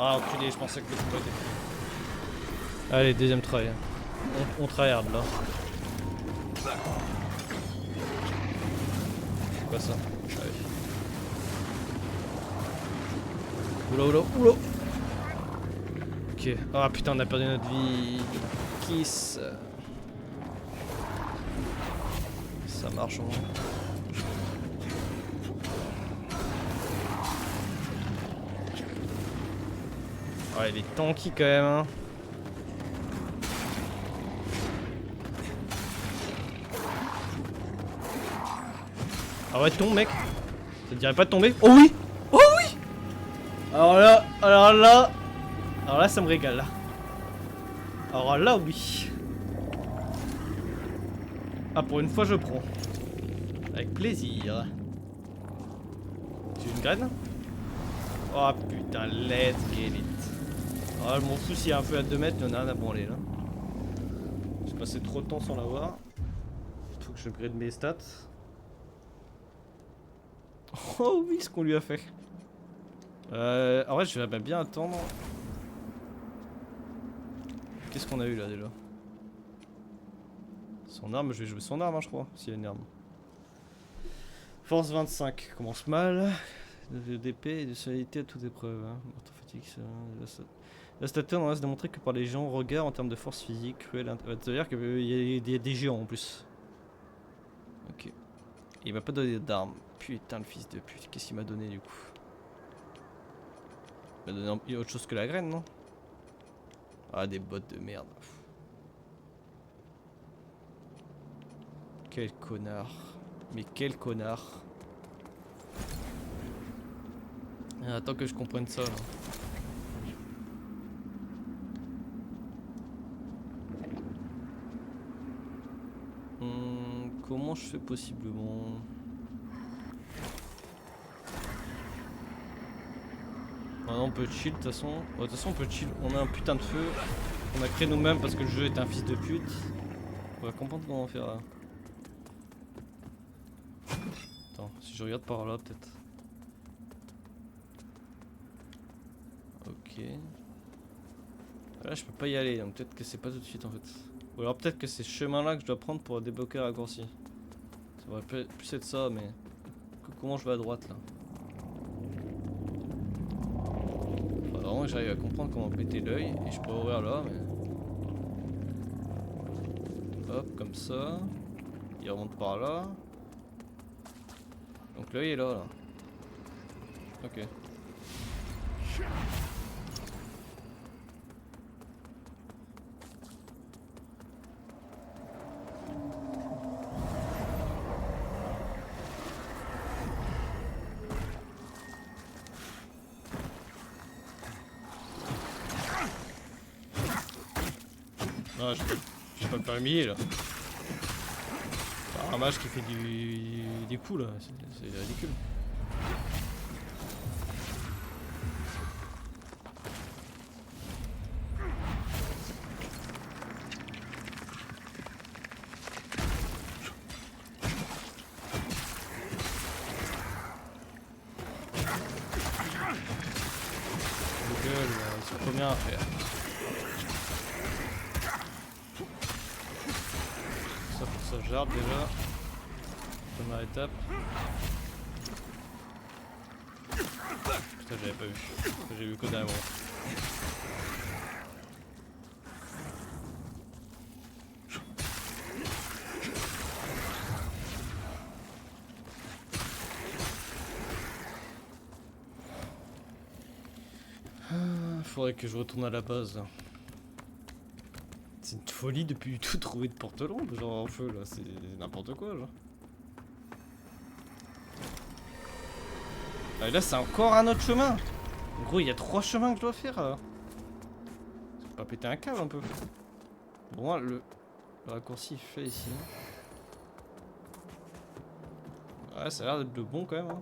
Ah enculé, je pensais que le coup était fait. Allez, deuxième try. On tryhard là. C'est quoi ça? Allez. Oula, oula, oula. Ok. Ah putain, on a perdu notre vie. Kiss. Ça marche au moins. Ouais, il est tanky quand même. Hein. Ah ouais, tombe mec. Ça te dirait pas de tomber? Oh oui! Oh oui! Alors là, ça me régale là. Alors là, oui. Ah, pour une fois, je prends. Avec plaisir. Tu veux une graine? Oh putain, let's get it. Ah, je m'en fous s'il y a un feu à 2 mètres, il y en a un à branler là. J'ai passé trop de temps sans l'avoir. Faut que je grade mes stats. Oh oui, ce qu'on lui a fait. En vrai, je vais bien attendre. Qu'est-ce qu'on a eu là déjà? Son arme, je vais jouer son arme, hein, je crois, s'il y a une arme. Force 25, commence mal. De DP et de solidité à toute épreuve. Hein. La statue on reste démontré que par les gens, regard en termes de force physique, cruelle. C'est-à-dire qu'il y a des géants en plus. Ok. Il m'a pas donné d'arme. Putain, le fils de pute. Qu'est-ce qu'il m'a donné du coup? Il m'a donné autre chose que la graine, non? Ah, des bottes de merde. Quel connard. Mais quel connard. Attends que je comprenne ça là. Comment je fais possiblement? Ah non, on peut chill de toute façon. De toute façon on peut chill. On a un putain de feu. On a créé nous-mêmes parce que le jeu est un fils de pute. On va comprendre comment faire là. Attends, si je regarde par là peut-être. Ok. Là je peux pas y aller, donc peut-être que c'est pas tout de suite en fait. Ou alors peut-être que c'est ce chemin là que je dois prendre pour débloquer le raccourci. Ça devrait plus être ça, mais... Comment je vais à droite là? Faudrait vraiment que j'arrive à comprendre comment péter l'œil, et je peux ouvrir là, mais... Hop, comme ça. Il remonte par là. Donc l'œil est là. Ok. Non, je peux pas me faire humilier là. C'est un mage qui fait des coups là, c'est ridicule. Gueule, ils sont combien à faire? Ça pour sauvegarde déjà. Première étape. Putain, j'avais pas vu. J'ai vu qu'au dernier moment. Faudrait que je retourne à la base. C'est une folie depuis tout trouver de porte-lampe, genre en feu là, c'est n'importe quoi genre. Ah, et là c'est encore un autre chemin. En gros il y a 3 chemins que je dois faire. Je peux pas péter un câble un peu. Bon moi le raccourci il fait ici. Ouais ça a l'air d'être le bon quand même. Hein.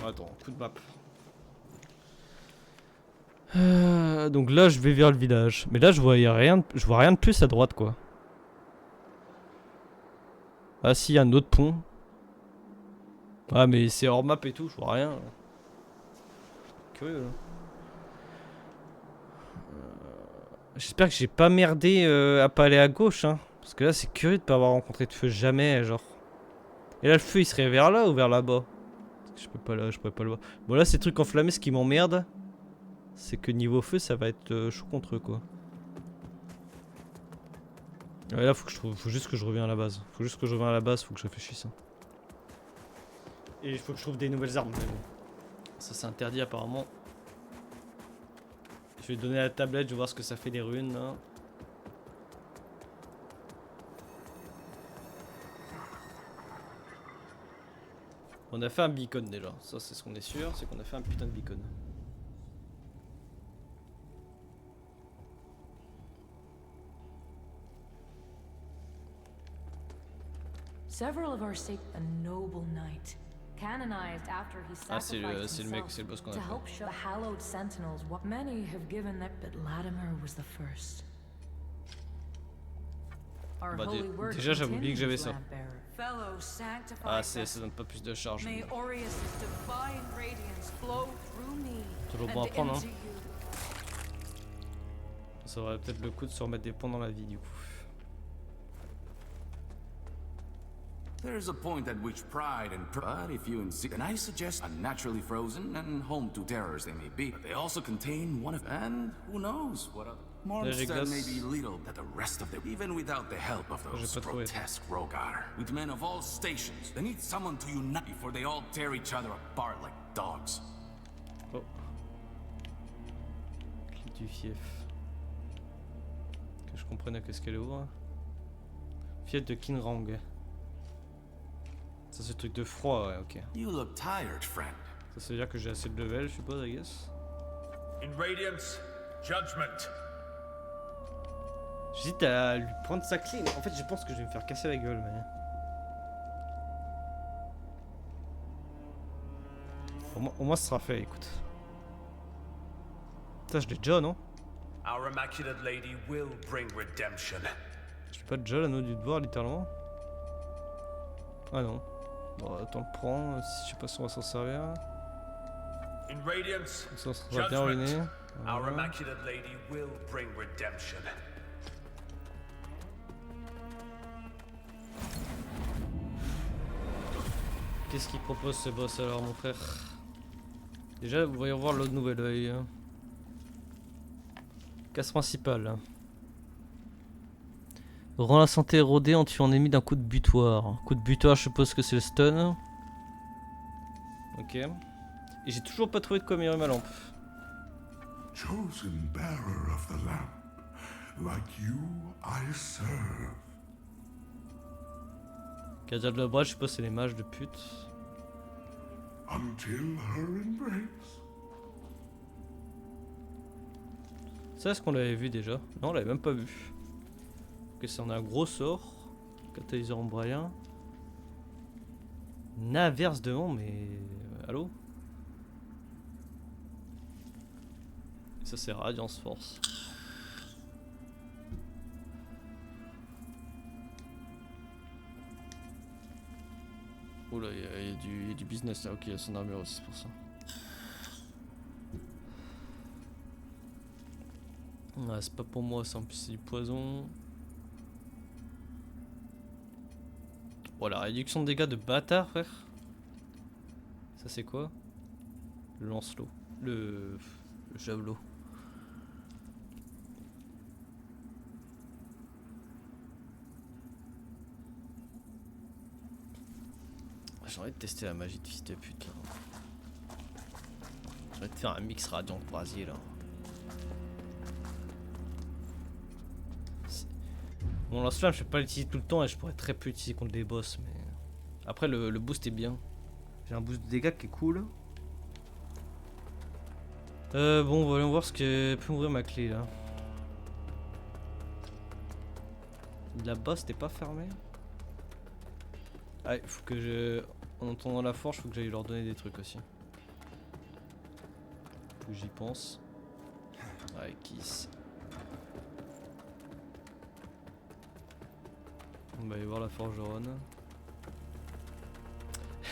Oh, attends, coup de map. Donc là je vais vers le village. Mais là je vois rien de plus à droite quoi. Ah si, il y a un autre pont. Ah mais c'est hors map et tout, je vois rien. Curieux là. J'espère que j'ai pas merdé à pas aller à gauche hein. Parce que là c'est curieux de pas avoir rencontré de feu jamais genre. Et là le feu il serait vers là ou vers là-bas? Je pourrais pas le voir. Bon là ces trucs enflammés, ce qui m'emmerde, c'est que niveau feu ça va être chaud contre eux quoi. Ouais là faut juste que je revienne à la base. Faut que je réfléchisse. Hein. Et il faut que je trouve des nouvelles armes. Mais bon. Ça c'est interdit apparemment. Je vais donner la tablette, je vais voir ce que ça fait les runes là. On a fait un beacon déjà, ça c'est ce qu'on est sûr, c'est qu'on a fait un putain de beacon. Several of our a noble knight, canonized after he sacrificed c'est le boss qu'on a to fait. help show the hallowed sentinels what many have given that, but Latimer was the first. Our Bah, holy work déjà j'avais oublié que j'avais continues, ça. Lampbearer. Fellow sanctified Ah ça donne pas plus de charge. May Aureus' divine radiance flow through me Toujours bon à and prendre hein. into you. Ça aurait peut-être le coup de se remettre des points dans la vie du coup. There's a point at which pride and but if you insist, and I suggest unnaturally frozen and home to terrors they may be, but they also contain one of, and who knows what other monster may be little that the rest of them, even without the help of those grotesque Rogar, with men of all stations, they need someone to unite before they all tear each other apart like dogs. Oh. Clé du fief. Que je comprenne qu'est-ce qu'elle ouvre. Fief de Kinrang. Ça c'est le truc de froid, ouais, ok. You look tired, friend. Ça veut dire que j'ai assez de level, je suppose, I guess. In Radiance, Judgment. J'hésite à lui prendre sa clé, mais en fait je pense que je vais me faire casser la gueule, mais... Au moins ce sera fait, écoute. Ça je l'ai déjà, non? Our Immaculate Lady will bring redemption. Je suis pas déjà l'anneau du devoir, littéralement. Ah non. Bon, attends, le prends, je sais pas si on va s'en servir. In Radiance, Ça sera bien ruiné. Our Voilà. Immaculate Lady will bring redemption. Qu'est-ce qu'il propose ce boss alors, mon frère? Déjà, voyons voir l'autre nouvel œil. Casse principale. Rend la santé érodée en tuant un ennemi d'un coup de butoir. Coup de butoir, je suppose que c'est le stun. Ok. Et j'ai toujours pas trouvé de quoi améliorer ma lampe. Chosen bearer of the lamp, like you I serve. Gardia de la bras, je suppose c'est les mages de pute. Until her embrace. Ça, est-ce qu'on l'avait vu déjà? Non, on l'avait même pas vu. Ok, ça en a un gros sort. Catalyseur ombralien. Naverse devant, mais... Allô? Ça c'est Radiance Force. Oula, il y a du business là. Ok, il y a son armure aussi, c'est pour ça. Ah, c'est pas pour moi ça, en plus c'est du poison. Voilà, réduction de dégâts de bâtard, frère. Ça c'est quoi? Le lance-lot. Le javelot. J'ai envie de tester la magie de fils de pute là. J'ai envie de faire un mix radiant brasier là. Bon, lance-flamme, je peux pas l'utiliser tout le temps et je pourrais très peu l'utiliser contre des boss, mais... Après, le boost est bien. J'ai un boost de dégâts qui est cool. Bon, voyons voir ce que peut ouvrir ma clé, là. Là-bas, c'était pas fermé. Ah, il faut que je... En entendant la forge, faut que j'aille leur donner des trucs aussi. Faut que j'y pense. Ouais, Kiss. On va aller voir la forgeronne.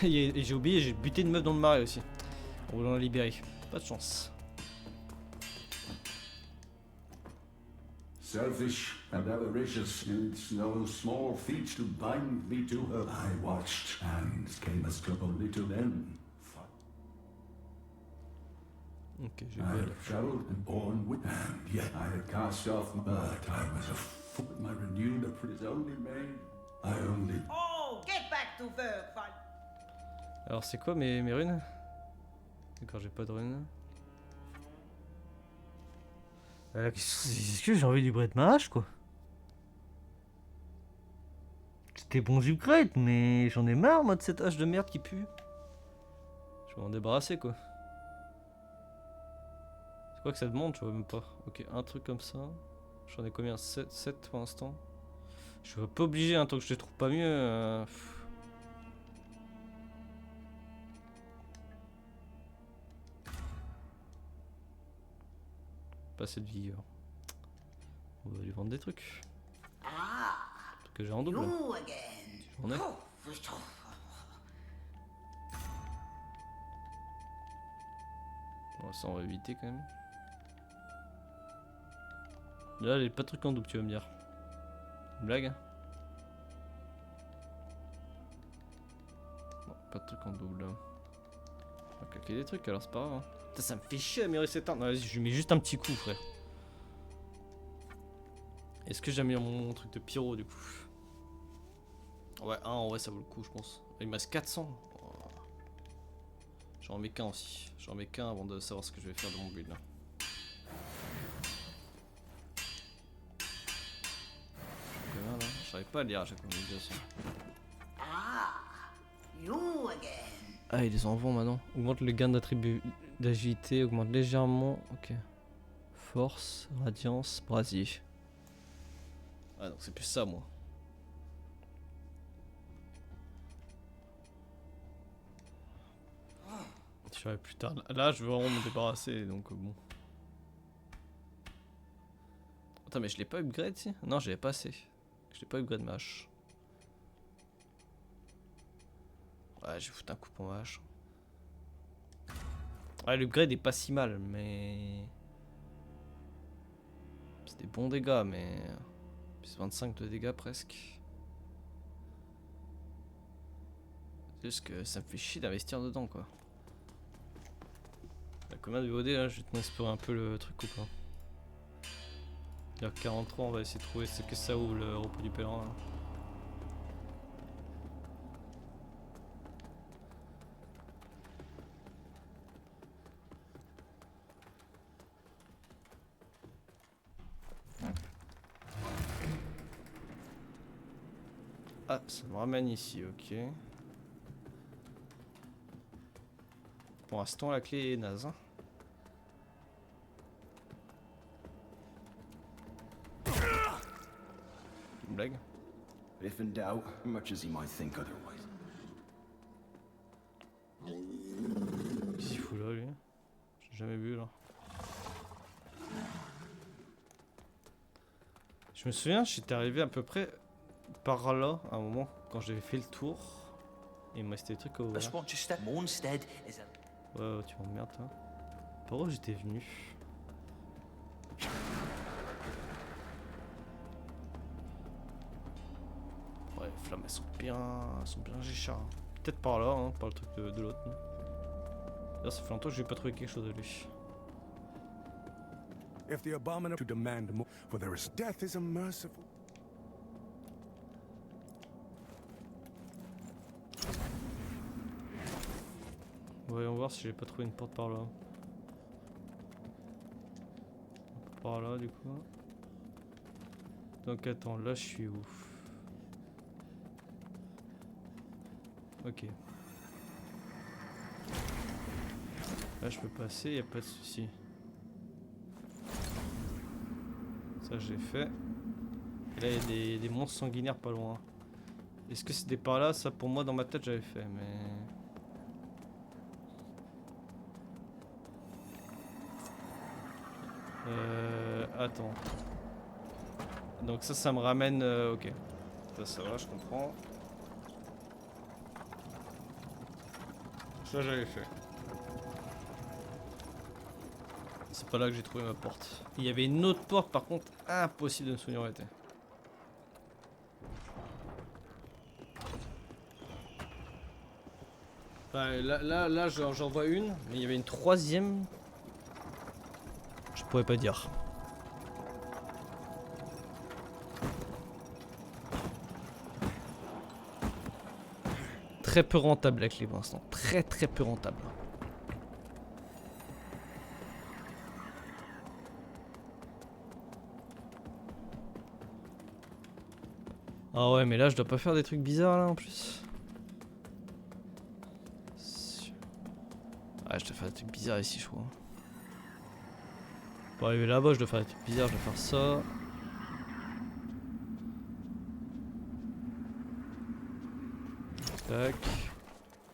Et j'ai oublié, j'ai buté une meuf dans le marais aussi. On va la libérer. Pas de chance. Selfish and avaricious, it's no small feat to bind me to her. I watched and came as close only to then. Ok, j'ai I have traveled and borne with, and yet I have cast off my time as a fool. My renewed for his only made. I only. Oh, get back to work, Val. Alors c'est quoi mes runes? D'accord, j'ai pas de runes. Est-ce que j'ai envie du Bread Mage quoi? C'était bon du Great, mais j'en ai marre moi de cette hache de merde qui pue. Je vais m'en débarrasser quoi. C'est quoi que ça demande? Je vois même pas. Ok, un truc comme ça. J'en ai combien? 7 pour l'instant. Je suis pas obligé, hein, tant que je les trouve pas mieux. Pas cette vigueur. On va lui vendre des trucs. Trucs que j'ai en double. J'en ai. Bon, ça on va éviter quand même. Là, il n'y a pas de trucs en double, tu vas me dire. Une blague? Non, pas de trucs en double. On va claquer des trucs alors, c'est pas grave. Hein. Putain, ça me fait chier à améliorer cette arme. Non, vas-y, je lui mets juste un petit coup, frère. Est-ce que j'améliore mon truc de pyro du coup? Ouais, en vrai, ça vaut le coup, je pense. Il me reste 400. Oh. J'en mets qu'un aussi. J'en mets qu'un avant de savoir ce que je vais faire de mon build là. J'arrive pas à lire à chaque fois. Ah, ils les envoient maintenant. Augmente le gain d'attribut d'agilité, augmente légèrement. Ok. Force, radiance, brasier. Ah, donc c'est plus ça, moi. Je verrai plus tard. Là, je veux vraiment me débarrasser, donc bon. Attends, mais je l'ai pas upgrade, si? Non, j'avais pas assez. Je l'ai pas upgrade ma hache. Ouais, je vais foutre un coup pour ma hache. Ouais, l'upgrade est pas si mal, mais... C'est des bons dégâts, mais... C'est 25 de dégâts presque. C'est juste que ça me fait chier d'investir dedans, quoi. Y'a combien de VOD là? Je vais te m'inspirer un peu le truc ou pas? Il y a 43, on va essayer de trouver ce que ça ouvre le repos du pèlerin. Là. Ah, ça me ramène ici, ok. Pour l'instant, la clé est naze. Hein. Une blague. If in doubt, much as he might think otherwise. Qu'est-ce qu'il fout là, lui? J'ai jamais vu là. Je me souviens, j'étais arrivé à peu près par là à un moment quand j'avais fait le tour. Et il me restait des trucs au. Ouais, tu m'emmerdes toi. Par où j'étais venu? Ouais, les flammes elles sont bien géchard. Peut-être par là, hein, par le truc de l'autre. Là, ça fait longtemps que j'ai pas trouvé quelque chose de lui. If the abominable to demand more, for there is death is a merciful. Voyons voir si j'ai pas trouvé une porte par là. Par là du coup. Donc attends, là je suis où? Ok. Là je peux passer, y a pas de souci. Ça j'ai fait. Et là il y a des monstres sanguinaires pas loin. Est-ce que c'était par là? Ça pour moi dans ma tête j'avais fait mais... Attends. Donc ça me ramène... ok. Ça va, je comprends. Ça j'avais fait. C'est pas là que j'ai trouvé ma porte. Il y avait une autre porte par contre, impossible de me souvenir où elle était. Enfin, là j'en vois une, mais il y avait une troisième pourrais pas dire. Très peu rentable la clé pour l'instant. Très peu rentable. Ah ouais, mais là je dois pas faire des trucs bizarres là en plus. Ouais, je dois faire des trucs bizarres ici, je crois. Pour arriver là-bas, je dois faire des trucs bizarres, je dois faire ça. Tac.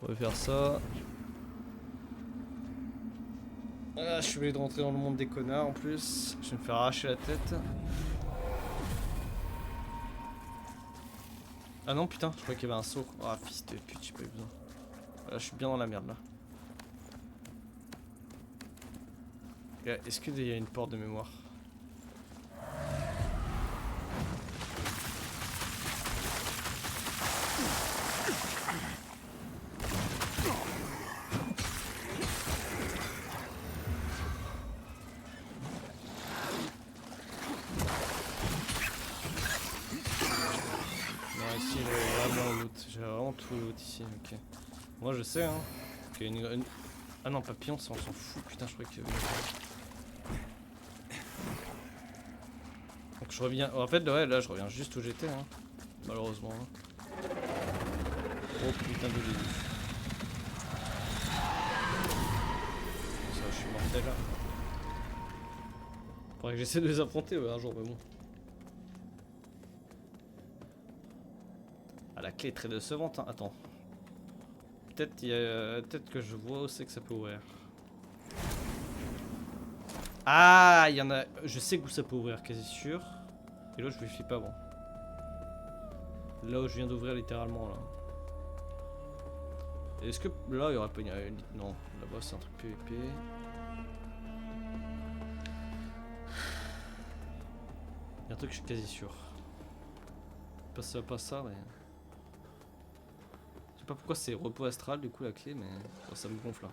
On va faire ça. Ah, je suis obligé de rentrer dans le monde des connards en plus. Je vais me faire arracher la tête. Ah non, putain, je croyais qu'il y avait un saut. Ah, fils de pute, j'ai pas eu besoin. Là, je suis bien dans la merde là. Est-ce qu'il y a une porte de mémoire? Non, ici j'ai vraiment loot. J'ai vraiment tout loot ici, ok. Moi je sais, hein. Qu'il y a une... Ah non, papillon, ça on s'en fout. Putain, je croyais qu'il y avait... Donc je reviens... En fait, ouais, là je reviens juste où j'étais, hein. Malheureusement. Oh putain de début. Ça, je suis mortel là. Faudrait que j'essaie de les affronter ouais, un jour, mais bon. Ah, la clé est très décevante, hein. Attends. Peut-être que je vois où c'est que ça peut ouvrir. Ah, il y en a... Je sais où ça peut ouvrir, quasi sûr. Et là, je vérifie pas avant. Là où je viens d'ouvrir littéralement, là. Est-ce que là, il y aurait pas une... Non, là-bas, c'est un truc PVP. Il y a un truc que je suis quasi sûr. Pas ça, mais... Je sais pas pourquoi c'est repos astral, du coup, la clé, mais... Oh, ça me gonfle, là.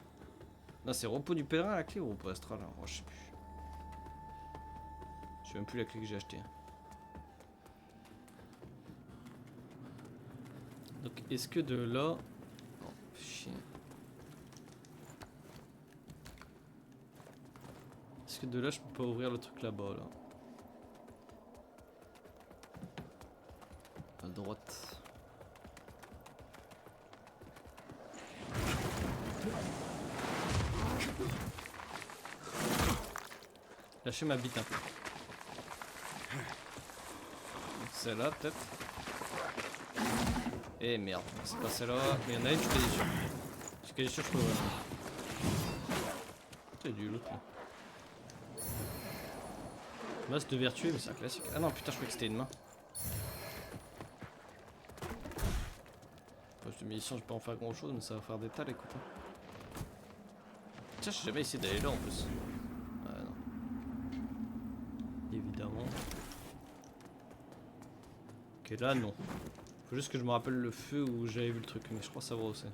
Non, c'est repos du pèlerin, la clé, ou repos astral, hein. Oh, je sais plus. Je sais même plus la clé que j'ai achetée. Donc, est-ce que de là... Oh, chier. Est-ce que de là, je peux pas ouvrir le truc là-bas, là? À droite. Lâchez ma bite un peu. Celle-là, peut-être. Eh merde, c'est pas celle-là. Mais il y en a une, je suis quasi sûr. Je suis quasi sûr que je peux ouvrir. C'est du loot là. Masse de vertu, mais c'est un classique. Ah non, putain, je croyais que c'était une main. Poche de munitions, je peux pas en faire grand chose, mais ça va faire des tas, écoute. Tiens, j'ai jamais essayé d'aller là en plus. Ah non. Évidemment. Ok, là non. Faut juste que je me rappelle le feu où j'avais vu le truc, mais je crois savoir où c'est.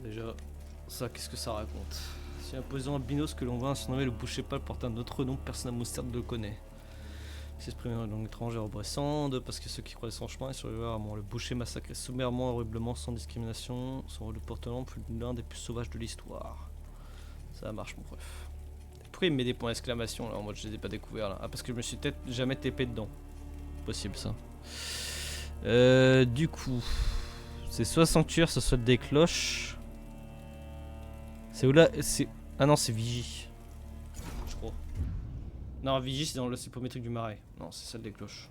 Déjà, ça, qu'est-ce que ça raconte? Si un poison albinos que l'on va surnommer le boucher pâle porte un autre nom, personne à Moustard ne le connaît. S'exprimer dans une langue étrangère oppressante, parce que ceux qui croient son chemin et survivent rarement. Le boucher massacré sommairement, horriblement, sans discrimination. Son rôle de porte-nom fut l'un des plus sauvages de l'histoire. Ça marche, mon ref. Pourquoi il me met des points d'exclamation là en mode je les ai pas découverts là? Ah, parce que je me suis peut-être jamais TP dedans. Possible ça. Du coup, c'est soit sanctuaire, soit des cloches. C'est où là? Ah non, c'est Vigie. Je crois. Non, Vigie, c'est dans le cypométrique du marais. Non, c'est celle des cloches.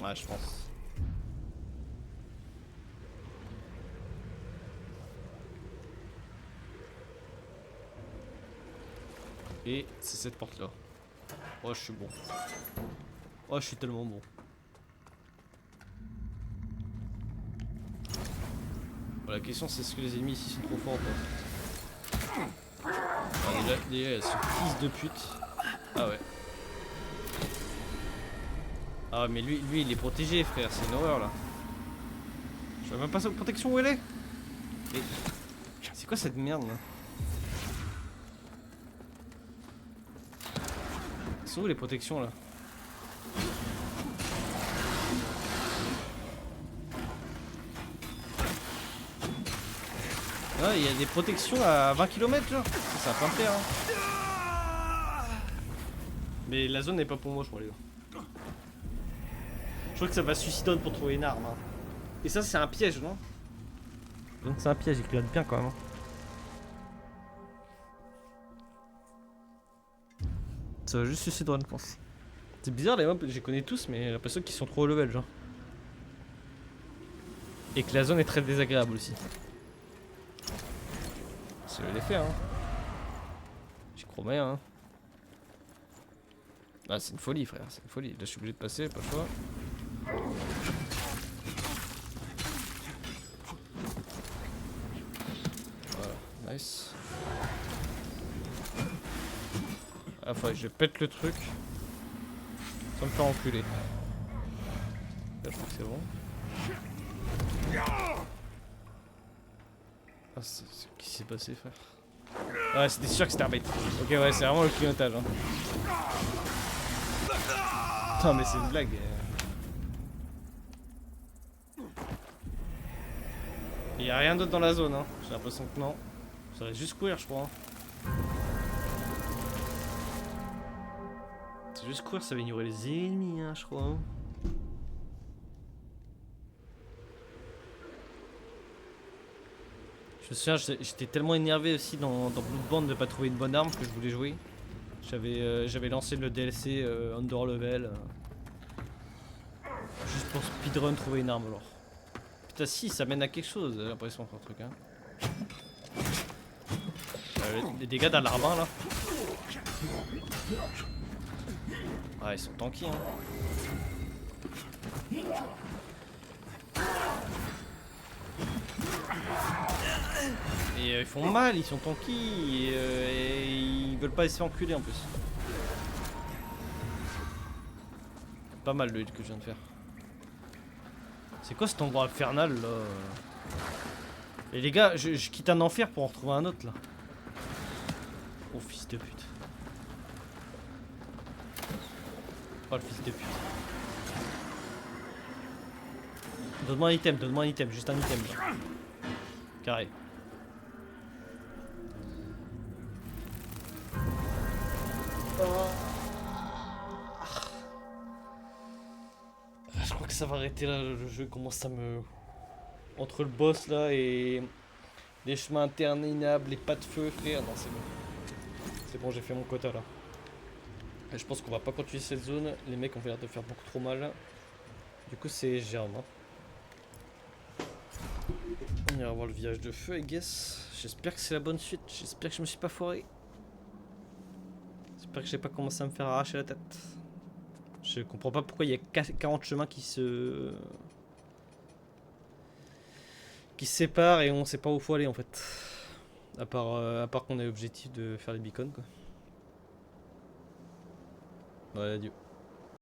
Ouais, je pense. Et c'est cette porte là. Oh, je suis bon. Oh, je suis tellement bon. Bon, la question c'est est-ce que les ennemis ici sont trop forts ou pas. Ah, déjà ce fils de pute. Ah ouais. Ah mais lui il est protégé frère, c'est une horreur là. Je vois même pas sa protection où elle est. Et... c'est quoi cette merde là? C'est où les protections là? Ah, il y a des protections à 20 km genre. Ça va pas me faire hein. Mais la zone n'est pas pour moi je crois les gars. Je crois que ça va suicider pour trouver une arme hein. Et ça c'est un piège non? Donc c'est un piège, il clignote bien quand même. Ça va juste suicider je pense. C'est bizarre les mobs, je les connais tous mais j'ai l'impression qu'ils sont trop haut level genre. Et que la zone est très désagréable aussi. C'est l'effet hein. J'y crois bien hein. Ah c'est une folie frère, c'est une folie. Là je suis obligé de passer, pas le choix. Voilà, nice. Ah faudrait que je pète le truc. Sans me faire enculer. Là je crois que c'est bon. Ah c'est... qu'est-ce qui s'est passé frère? Ouais c'était sûr que c'était un bait. Ok ouais c'est vraiment le clignotage hein. Putain mais c'est une blague. Il y a rien d'autre dans la zone hein. J'ai l'impression que non. Ça va juste courir je crois hein. C'est juste courir, ça va ignorer les ennemis hein je crois hein. Je me souviens, j'étais tellement énervé aussi dans Bloodborne de pas trouver une bonne arme que je voulais jouer. J'avais lancé le DLC Under Level. Juste pour speedrun trouver une arme alors. Putain si, ça mène à quelque chose, j'ai l'impression encore truc hein. Les dégâts d'un larbin là. Ah ils sont tanky hein. Et ils font mal, ils sont tanky et ils veulent pas se faire enculer en plus. Pas mal le hit que je viens de faire. C'est quoi cet endroit infernal là? Et les gars, je quitte un enfer pour en retrouver un autre là. Oh fils de pute. Oh le fils de pute. Donne-moi un item, juste un item là. Carré. Je crois que ça va arrêter là, le jeu commence à me... Entre le boss là et les chemins interminables, les pas de feu frère, non c'est bon. C'est bon j'ai fait mon quota là. Et je pense qu'on va pas continuer cette zone, les mecs ont l'air de faire beaucoup trop mal. Du coup c'est germe hein. On ira voir le village de feu I guess. J'espère que c'est la bonne suite, j'espère que je me suis pas foiré. J'espère que j'ai pas commencé à me faire arracher la tête. Je comprends pas pourquoi il y a 40 chemins qui se séparent et on sait pas où faut aller en fait. À part qu'on ait l'objectif de faire les beacons quoi. Ouais adieu.